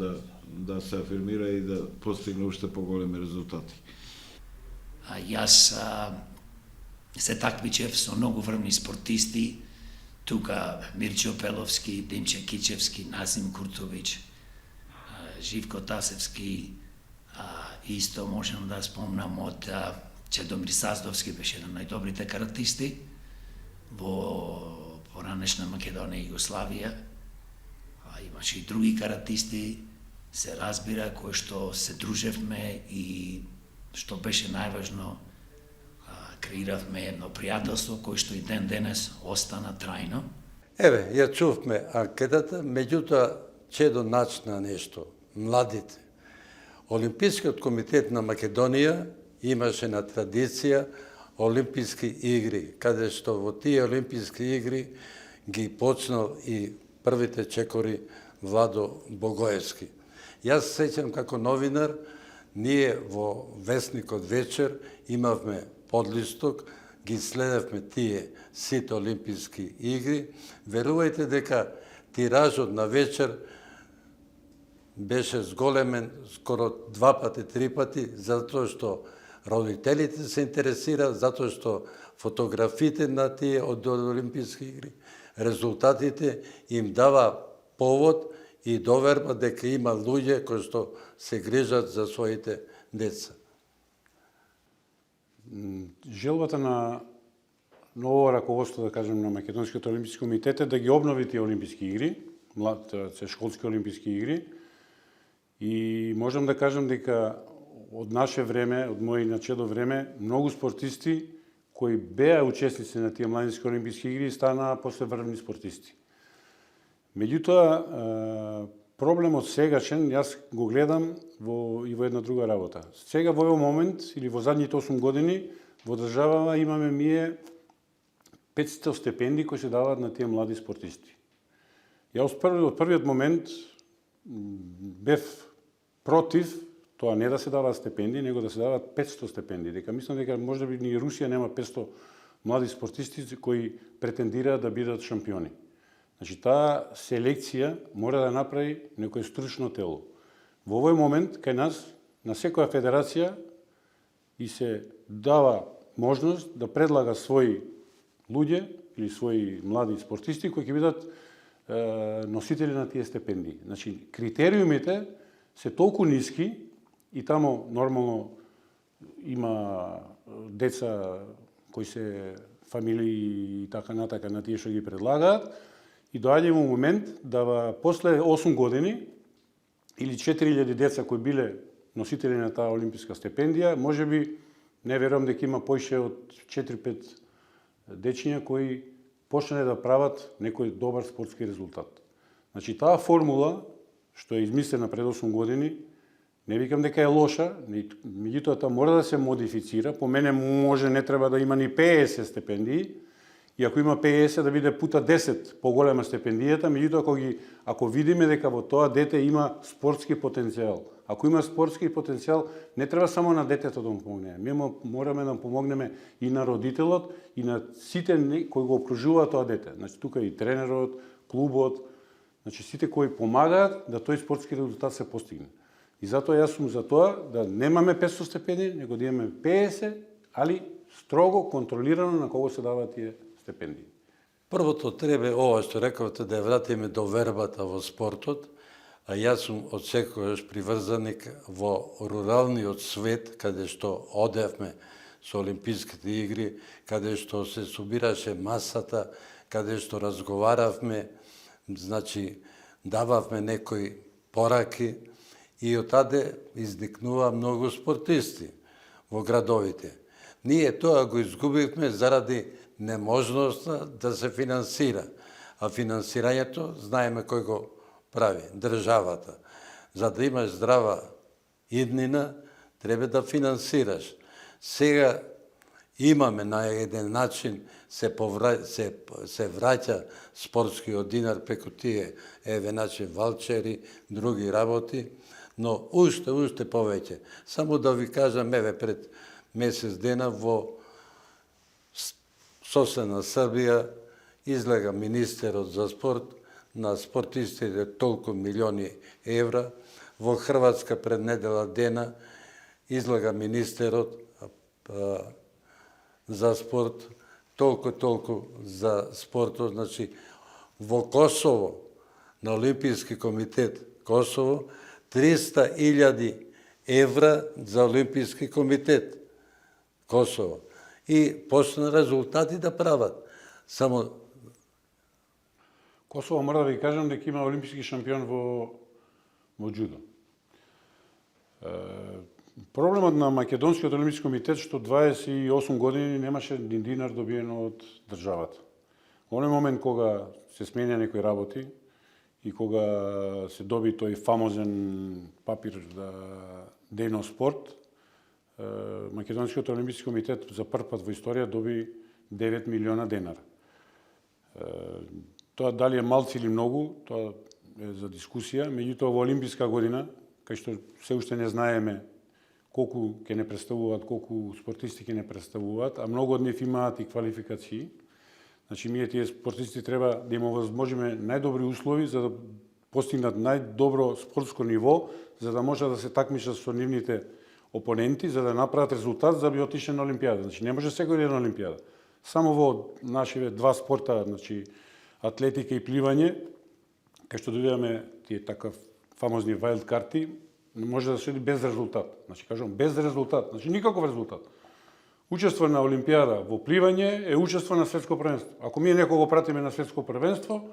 да се афирмира и да постигне уште поголеми резултати. Јас се такмичев со многу врвни спортисти, тука Мирчо Пеловски, Димче Кичевски, Назим Куртовиќ, Живко Тасевски, исто можам да спомнам од Чедомир Саздовски, беше еден од најдобрите каратисти во поранешна Македонија и Југославија. Имаше и други каратисти, се разбира, кои што се дружевме и што беше најважно, креиравме едно пријателство кој што и ден денес остана трајно. Еве, ја чувме анкетата, меѓутоа Чедо начна нешто. Младите. Олимпискиот комитет на Македонија имаше на традиција олимписки игри, каде што во тие олимписки игри ги почнал и првите чекори Владо Богоевски. Јас се сеќам како новинар, ние во Весникот вечер имавме подлисток, ги следевме тие сите олимписки игри. Верувајте дека тиражот на вечер беше зголемен скоро 2 пати, 3 пати, затоа што родителите се интересира, затоа што фотографите на тие од олимписки игри, резултатите им дава повод и доверба дека има луѓе кои што се грижат за своите деца. Желбата на ново раководство, да кажем, на Македонскиот олимписки комитет е да ги обнови тие олимписки игри, се школски олимписки игри, и можам да кажам дека од наше време, од мој на Чедо време, многу спортисти кои беа учесници на тие младински олимписки игри станаа после врвни спортисти. Меѓутоа, проблемот сегашен, јас го гледам и во една друга работа. Сега во овој момент, или во задните 8 години, во државава имаме ние 500 стипендии кои се даваат на тие млади спортисти. Јас од првиот момент бев против тоа не да се даваат стипендии, него да се даваат 500 стипендии. Дека мислам дека можеби ни Русија нема 500 млади спортисти кои претендираат да бидат шампиони. Значи, таа селекција мора да направи некој стручно тело. Во овој момент, кај нас, на секоја федерација и се дава можност да предлага своји луѓе или своји млади спортисти кои ќе бидат носители на тие стипендии. Значи, критериумите се толку ниски и тамо нормално има деца кои се фамилии и така натака на тие што ги предлагаат, и доаѓа му момент да после 8 години или 4000 деца кои биле носители на таа олимписка стипендија, можеби не верувам дека има поише од 4-5 дечиња кои почнале да прават некој добар спортски резултат. Значи, таа формула што е измислена пред 8 години, не викам дека е лоша, меѓутоа таа мора да се модифицира. По мене може не треба да има ни 50 стипендии, и ако има 50 да биде пута 10 поголема стипендијата, меѓутоа ако видиме дека во тоа дете има спортски потенцијал. Ако има спортски потенцијал, не треба само на детето да му помогнеме. Ние мораме да помогнеме и на родителот, и на сите кои го окружуваат тоа дете. Значи, тука и тренерот, клубот, значи сите кои помагаат да тој спортски резултат се постигне. И затоа јас сум за тоа да немаме 500 стипендии, него да имаме 50, али строго контролирано на кого се даваат тие стипендии. Првото треба ова што рековте да ја вратиме довербата во спортот, а јас сум од секојаш приврзаник во руралниот свет, каде што одевме со олимписките игри, каде што се собираше масата, каде што разговаравме, значи дававме некои пораки и отаде изникнува многу спортисти во градовите. Ние тоа го изгубивме заради неможноста да се финансира. А финансирањето, знаеме кој го прави, државата. За да имаш здрава иднина, треба да финансираш. Сега имаме на еден начин се враќа спортскиот динар преку тие начин валчери, други работи, но уште повеќе. Само да ви кажам, пред месец дена во соседна Србија излега министерот за спорт на спортистите толку милиони евра. Во Хрватска пред недела дена излега министерот за спорт толку за спортот. Значи, во Косово, на Олимписки комитет Косово, 300.000 евра за Олимписки комитет Косово. И почна резултати да прават. Само Косово, мора да ви кажам дека има олимписки шампион во џудо. Проблемот на Македонскиот олимписки комитет што 28 години немаше ни динар добиено од државата. Во оној момент кога се сменја некои работи и кога се доби тој фамозен папир за дејно спорт, Македонскиот олимписки комитет за прв пат во историја доби 9 милиона денара. Тоа дали е малци или многу, тоа е за дискусија, меѓутоа во олимписка година, кај што се уште не знаеме колку ќе не представуваат, колку спортисти ќе не представуваат, а многу од нив имаат и квалификации. Значи, ние тие спортисти треба да им овозможиме најдобри услови за да постигнат најдобро спортско ниво, за да може да се такмичат со нивните опоненти, за да направат резултат за да би отишле на Олимпијада. Значи, не може секој да е на Олимпијада. Само во нашите два спорта, значи, атлетика и пливање, кај што добиваме тие такав фамозни вајлд карти, може да се оди без резултат. Значи, кажам, без резултат. Значи, никаков резултат. Учество на Олимпијада во пливање е учество на светско првенство. Ако ние некого пратиме на светско првенство,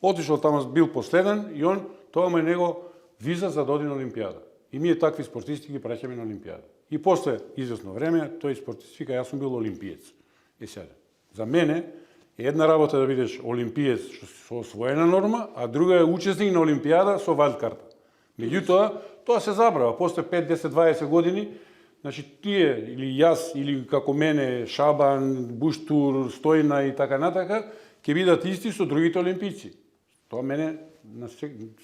отишол таму, бил последен и тоа му е него виза за да оди на Олимпијада. И ние такви спортисти ги праќаме на Олимпијада. И после известно време, тој спортист вика, јас сум бил олимпиец. И сега, за мене, една работа да бидеш олимпиец со освоена норма, а друга е учесник на Олимпијада со вајлд карта. Меѓутоа, тоа се забрава. После 5, 10, 20 години, значи тие, или јас, или како мене, Шабан, Буштур, Стојна и така натака, ќе бидат исти со другите олимпици. Тоа мене,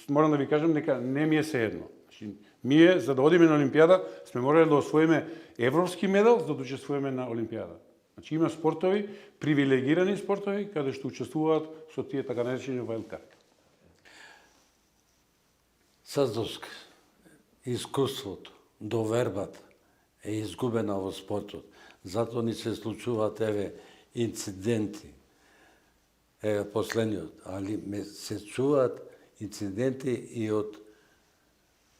морам да ви кажам, дека не ми е сеедно. Значи, ние, за да одиме на Олимпијада, сме морали да освоиме европски медал, за да учествуваме на Олимпијада. Значи, има спортови, привилегирани спортови, каде што учествуваат со тие така наречени вајлд карти. Саздовск, искуството, довербата е изгубена во спортот. Затоа ни се случуваат инциденти. Последниот, али се чуваат инциденти и од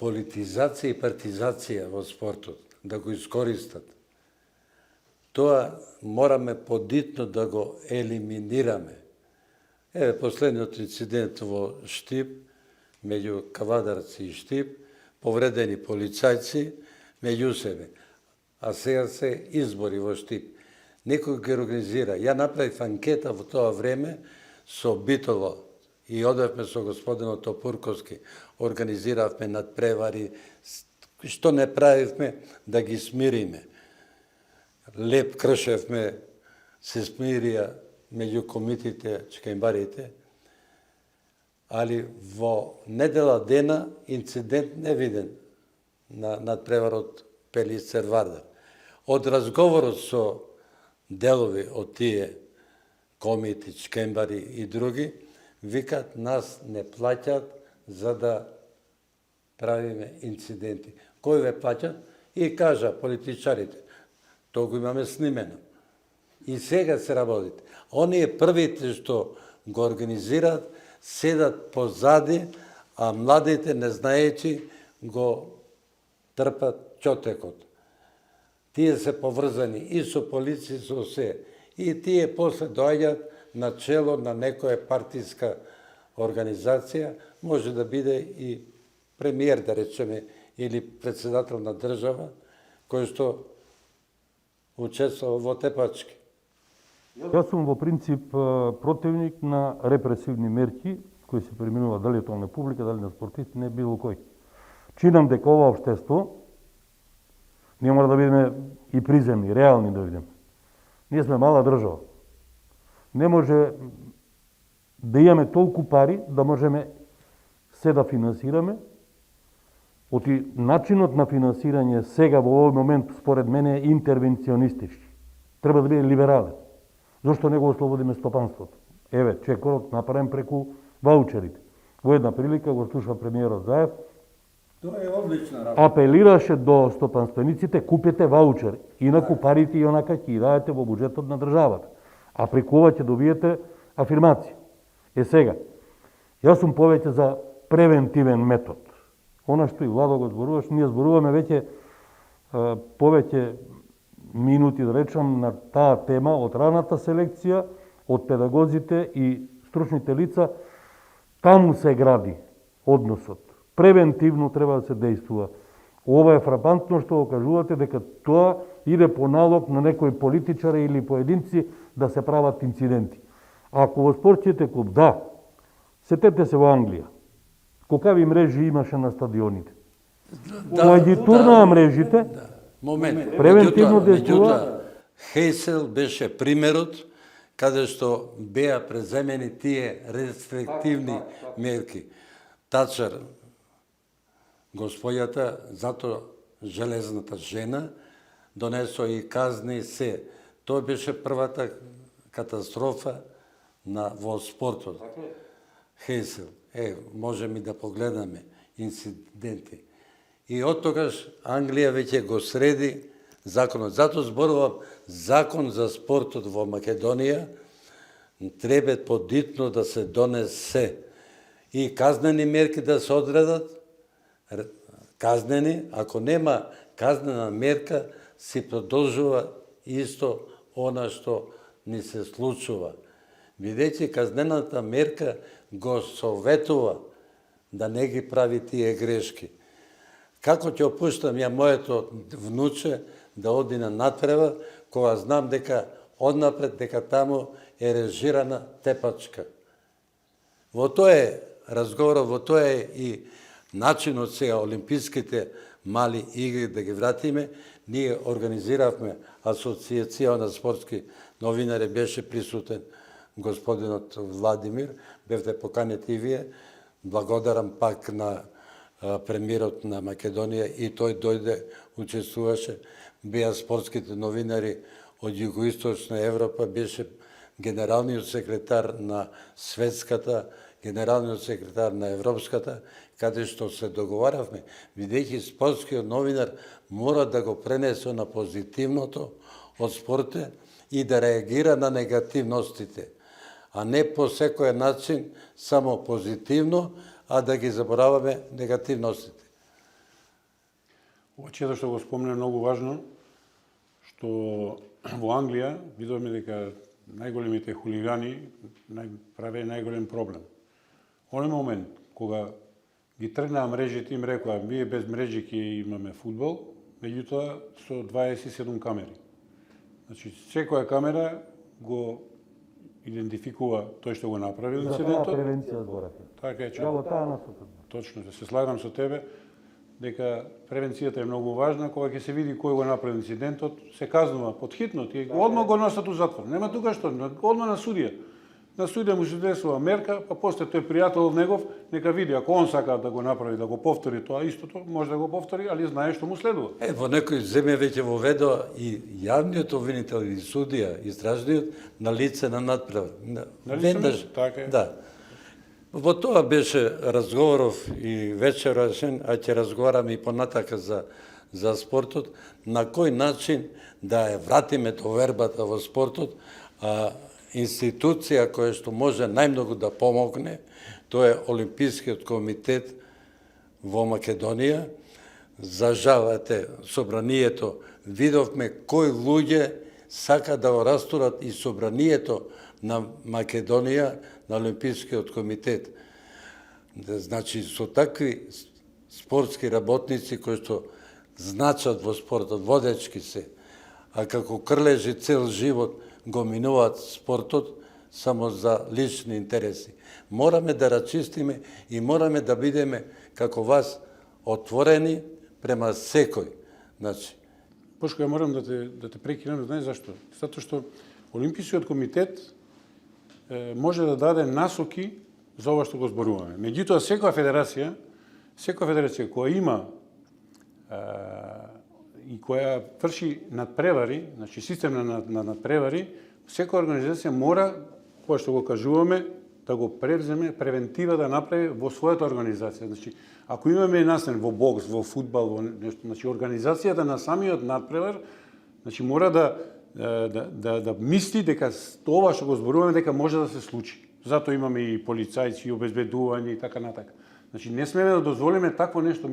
политизација и партизација во спортот, да го искористат. Тоа мораме подитно да го елиминираме. Последниот инцидент во Штип, меѓу кавадарци и Штип, повредени полицајци меѓу себе. А сега се избори во Штип. Некој ги организира. Ја направив анкета во тоа време со Битово и одевме со господинот Топурковски. Организиравме надпревари. Што не правивме да ги смириме. Леп кршевме, се смирија меѓу комитите, чкајмбарите, али во недела дена инцидент не виден на надпреварот Пелицер Вардар. Од разговорот со делови од тие комити, чкембари и други, викат нас не плаќат за да правиме инциденти. Кој ве плаќат? И кажа политичарите. Тоа го имаме снимено. И сега се работите. Оние првите што го организираат, седат позади, а младите, не знаејќи, го трпат чотекот. Тие се поврзани и со полиција, и со се. И тие после доаѓаат на чело на некоја партиска организација, може да биде и премиер, да речеме, или председател на држава, кој што учествува во тепачки. Јас сум во принцип противник на репресивни мерки кои се применуваат дали е тоа на публика, дали на спортисти, не било кој. Чинам дека ова општество ние мора да бидеме и приземни, реални да видиме. Ние сме мала држава. Не може да имаме толку пари да можеме се да финансираме. Оти начинот на финансирање сега во овој момент според мене е интервенционистички. Треба да биде либерален. Зошто не го ослободиме стопанството? Еве, чекорот направен преку ваучерите. Во една прилика го слуша премиерот Заев. Тоа е одлична работа. Апелираше до стопанствениците, купете ваучер, инаку парите и онака ќе ги дадете во буџетот на државата. А преку ова ќе добиете афирмација. Е сега, јас сум повеќе за превентивен метод. Она што и Владо го зборуваш, ние зборуваме веќе повеќе минути, да речам, на таа тема од раната селекција, од педагозите и стручните лица. Таму се гради односот. Превентивно треба да се действува. Ова е фрапантно што го кажувате дека тоа иде по налог на некои политичари или поединци да се прават инциденти. Ако во спортските клуб, да, сетете се во Англија, колкави мрежи имаше на стадионите. Кога ги турнаа мрежите, Момент. превентивно Меѓутоа, действува. Хейсел беше примерот каде што беа преземени тие рестриктивни мерки. Тачар, господјата, зато железната жена, донесо и казни се. Тоа беше првата катастрофа во спортот. Хейсел. Можеме и да погледаме инциденти. И од тогаш Англија веќе го среди законот. Зато зборувам закон за спортот во Македонија треба подитно да се донесе и казнени мерки да се одредат. Казнени, ако нема казнена мерка, се продолжува исто она што ни се случува. Бидејќи казнената мерка го советува да не ги прави тие грешки. Како ќе опуштам ја моето внуче да оди на надпрева, кога знам дека однапред дека таму е режирана тепачка. Во тоа е разговорот, во тоа е и начинот сега олимписките мали игри да ги вратиме. Ние организиравме асоциација на спортски новинари, беше присутен господинот Владимир, бевте поканети и вие. Благодарам пак на премиерот на Македонија и тој дојде, учествуваше. Беа спортските новинари од Југоисточна Европа, беше генералниот секретар на светската, генералниот секретар на европската, каде што се договаравме, бидејќи спортскиот новинар мора да го пренесе на позитивното од спорте и да реагира на негативностите, а не по секој начин само позитивно, а да ги забораваме негативностите. Ова чето што го спомне многу важно, што во Англија видовме дека најголемите хулигани праве најголем проблем. Оној момент кога ги тргнаа мрежите, им рекоа, ние без мрежи ќе имаме фудбал, меѓутоа со 27 камери. Значи, секоја камера го идентификува тој што го направил инцидентот. Превенција зборате. Така е, Во таа насока. точно, се слагам со тебе дека превенцијата е многу важна. Кога ќе се види кој го направил инцидентот, се казнува подхитно, тие одма го носат у затвор. Нема тука што, одма на судија. На судија му се десува мерка, па после тој пријател негов нека види, ако он сака да го направи, да го повтори тоа истото, може да го повтори, али знае што му следува. Во некои земји веќе воведува и јавниот обвинител и судија, истражниот, на лице на надпревар. Веднаш, така е. Да. Во тоа беше разговоров и вечерашен, а ќе разговараме и понатака за спортот, на кој начин да ја вратиме довербата во спортот, институција која што може најмногу да помогне, тоа е Олимпискиот комитет во Македонија. За жал, собранието, видовме кои луѓе сака да го растурат и собранието на Македонија, на Олимпискиот комитет. Значи, со такви спортски работници кои што значат во спортот, водечки се, а како крлежи цел живот го минуваат спортот само за лични интереси. Мораме да рачистиме и мораме да бидеме како вас отворени према секој. Значи, Бошко, ја морам да те прекинам, знаеш зашто? Затоа што Олимпискиот комитет може да даде насоки за ова што го зборуваме. Меѓутоа, секоја федерација која има и која врши надпревари, значи систем на надпревари, секоја организација мора, која што го кажуваме, да го превземе, превентива да направи во својата организација. Значи, ако имаме настан во бокс, во фудбал, во нешто, значи организацијата на самиот надпревар, значи мора да мисли дека ова што го зборуваме дека може да се случи. Затоа имаме и полицајци, и обезбедување и така натака. Значи не смеме да дозволиме такво нешто.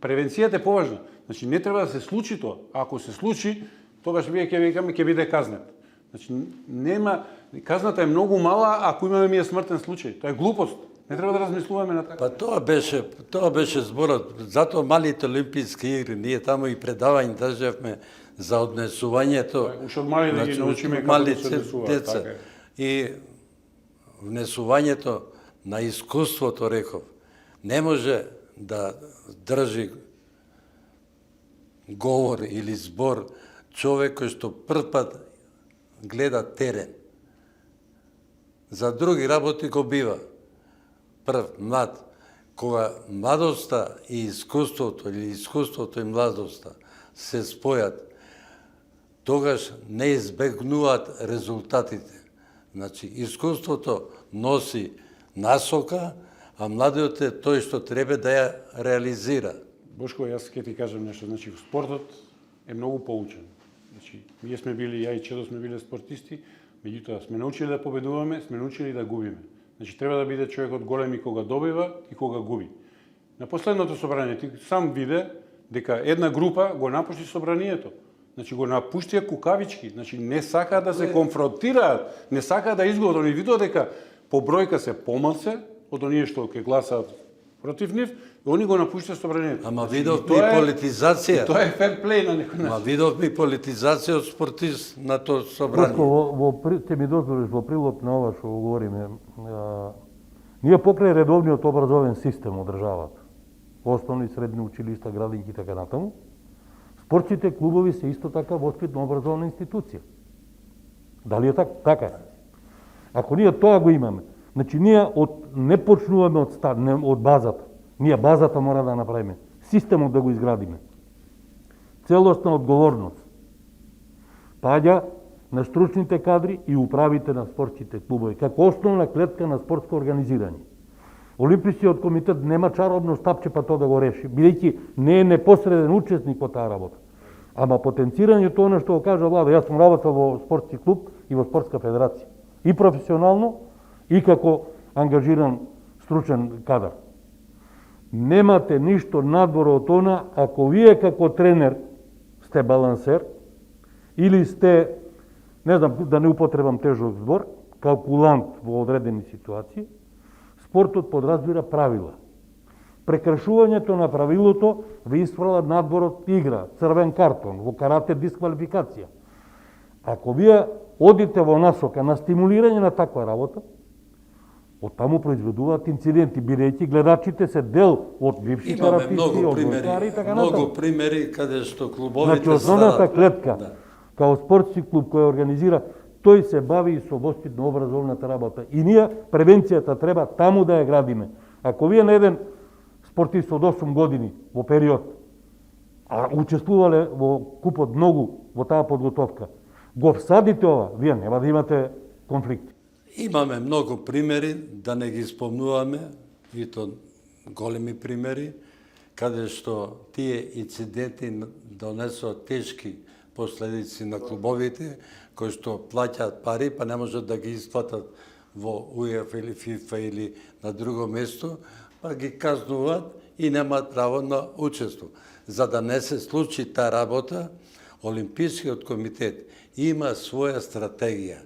Превенцијата е поважна. Значи не треба да се случи тоа. Ако се случи, тогаш вие ќе викаме ќе биде казнет. Значи нема, казната е многу мала ако имаме смртен случај. Тоа е глупост. Не треба да размислуваме на така. Па тоа беше зборот. Затоа малите олимписки игри, ние таму и предавање државме за однесувањето. Уште од мали да ги научиме како да се однесуваат. Деца. И внесувањето на искуството, реков, не може да држи говор или збор човек кој што прв пат гледа терен. За други работи го бива. Прв млад, кога младоста и искуството или искуството и младоста се спојат, тогаш не избегнуваат резултатите. Значи, искуството носи насока, а младиот е тој што треба да ја реализира. Бошко, јас ќе ти кажам нешто. Значи, спортот е многу поучен. Значи, ние сме били, ја и Чедо сме били спортисти, меѓутоа сме научили да победуваме, сме научили да губиме. Значи, треба да биде човекот голем и кога добива и кога губи. На последното собрание ти сам виде дека една група го напушти собранието. Значи го напуштија кукавички, значи не сакаат да се конфронтираат, не сакаат да изгодат, они видат дека по бројка се помалце од оние што ќе гласаат против нив, и они го напуштија собранието. Ама видовме и политизација. Тоа е фер плей на некој начин. Ама видовме и политизација од спортист на тоа собрание. Ќе ми дозволиш во прилог на ова што говориме, ние покрај редовниот образовен систем од државата, основни, средни училишта, градинки и така натаму, спортските клубови се исто така воспитно-образовна институција. Дали е така? Така е. Ако ние тоа го имаме, значи ние не почнуваме од базата. Ние базата мора да направиме. Системот да го изградиме. Целосна одговорност паѓа на стручните кадри и управите на спортските клубови, како основна клетка на спортско организирање. Олимпискиот комитет нема чаробно стапче па тоа да го реши, бидејќи не е непосреден учесник во таа работа. Ама потенцирањето она што го кажа Владо, јас сум работел во спортски клуб и во спортска федерација. И професионално, и како ангажиран стручен кадар. Немате ништо надвор од она ако вие како тренер сте балансер или сте, не знам, да не употребам тежок збор, калкулант во одредени ситуации. Спортот подразбира правила. Прекршувањето на правилото ви испрала надвор од игра, црвен картон, во карате дисквалификација. Ако вие одите во насока на стимулирање на таква работа, од таму произведуваат инциденти, бидејќи гледачите се дел од бивши каратисти, од войскари и така натаму. Многу примери каде што клубовите значи, основната клетка, као спортски клуб кој организира, тој се бави и со воспитно-образовната работа. И ние превенцијата треба таму да ја градиме. Ако вие на еден спортист од 8 години во период, а учествувале во купот многу во таа подготовка, го всадите ова, вие нема да имате конфликти. Имаме многу примери, да не ги спомнуваме, и то големи примери, каде што тие инциденти донесоа тешки последици на клубовите, кои што плаќаат пари, па не можат да ги исплатат во УЕФА или ФИФА или на друго место, па ги казнуваат и немаат право на учество. За да не се случи таа работа, Олимпискиот комитет има своја стратегија.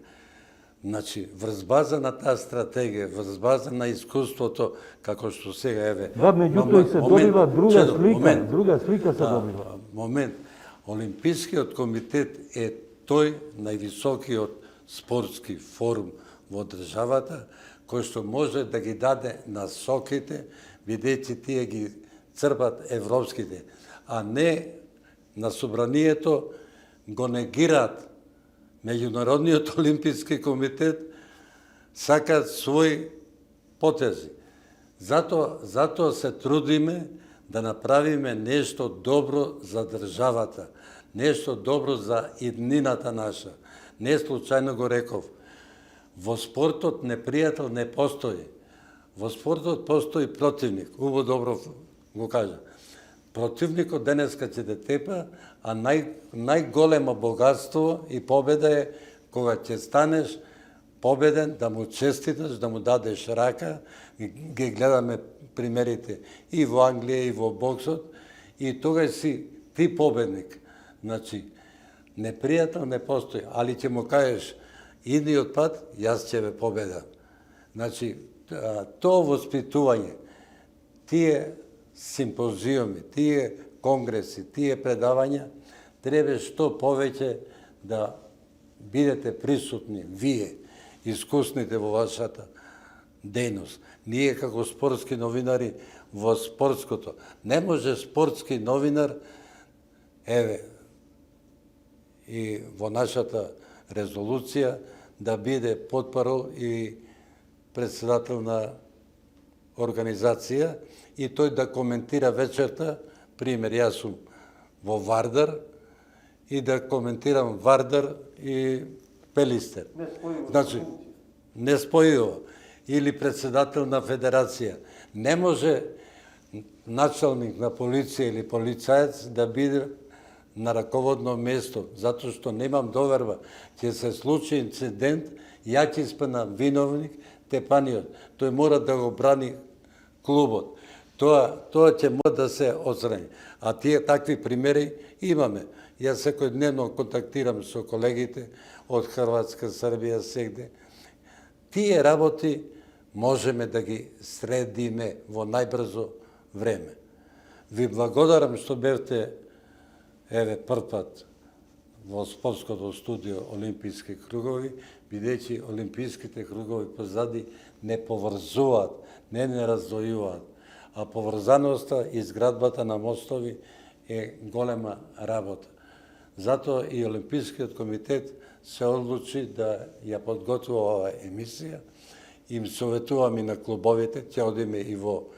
Значи, врз база на таа стратегија, врз база на искуството, како што сега еве. Да, меѓутоа се добива друга слика се добива. Момент. Олимпискиот комитет е тој највисокиот спортски форум во државата, кој што може да ги даде насоките, бидејќи тие ги црпат европските, а не на собранието го негираат Меѓународниот олимписки комитет, сакаат своји потези. Затоа се трудиме да направиме нешто добро за државата, нешто добро за иднината наша. Не случајно го реков. Во спортот непријател не постои. Во спортот постои противник. Убаво добро го кажа. Противникот денеска ќе те тепа, а најголемо богатство и победа е кога ќе станеш победен, да му честиташ, да му дадеш рака. Ги гледаме примерите и во Англија, и во боксот, и тогаш си ти победник. Значи, непријател не постои, али ќе му кажеш идниот пат, јас ќе ве победам. Значи, тоа воспитување, тие симпозиуми, тие конгреси, тие предавања, треба што повеќе да бидете присутни, вие, искусните во вашата дејност. Ние како спортски новинари во спортското, не може спортски новинар, еве, и во нашата резолуција да биде потпарол и председател на организација и тој да коментира вечерта, пример, јас сум во Вардар и да коментирам Вардар и Пелистер. Значи, не спојува. Или председател на федерација. Не може началник на полиција или полицаец да биде на раководно место, затоа што немам доверба. Ќе се случи инцидент, ја ќе спенам виновник, тепаниот. Тој мора да го брани клубот. Тоа ќе мора да се отстрани. А тие такви примери имаме. Јас секојдневно контактирам со колегите од Хрватска, Србија, сегде. Тие работи можеме да ги средиме во најбрзо време. Ви благодарам што бевте прв пат во спортското студио Олимписки кругови, бидејќи олимписките кругови позади не поврзуваат, не раздвојуваат, а поврзаноста и изградбата на мостови е голема работа. Затоа и Олимпискиот комитет се одлучи да ја подготвува оваа емисија. Им советувам и на клубовите, ќе одиме и во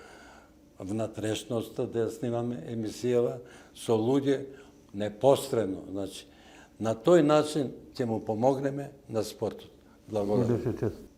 внатрешноста да ја снимаме емисијава со луѓе непосредно. Значи, на тој начин ќе му помогнеме на спортот. Благодарам. Беше чест.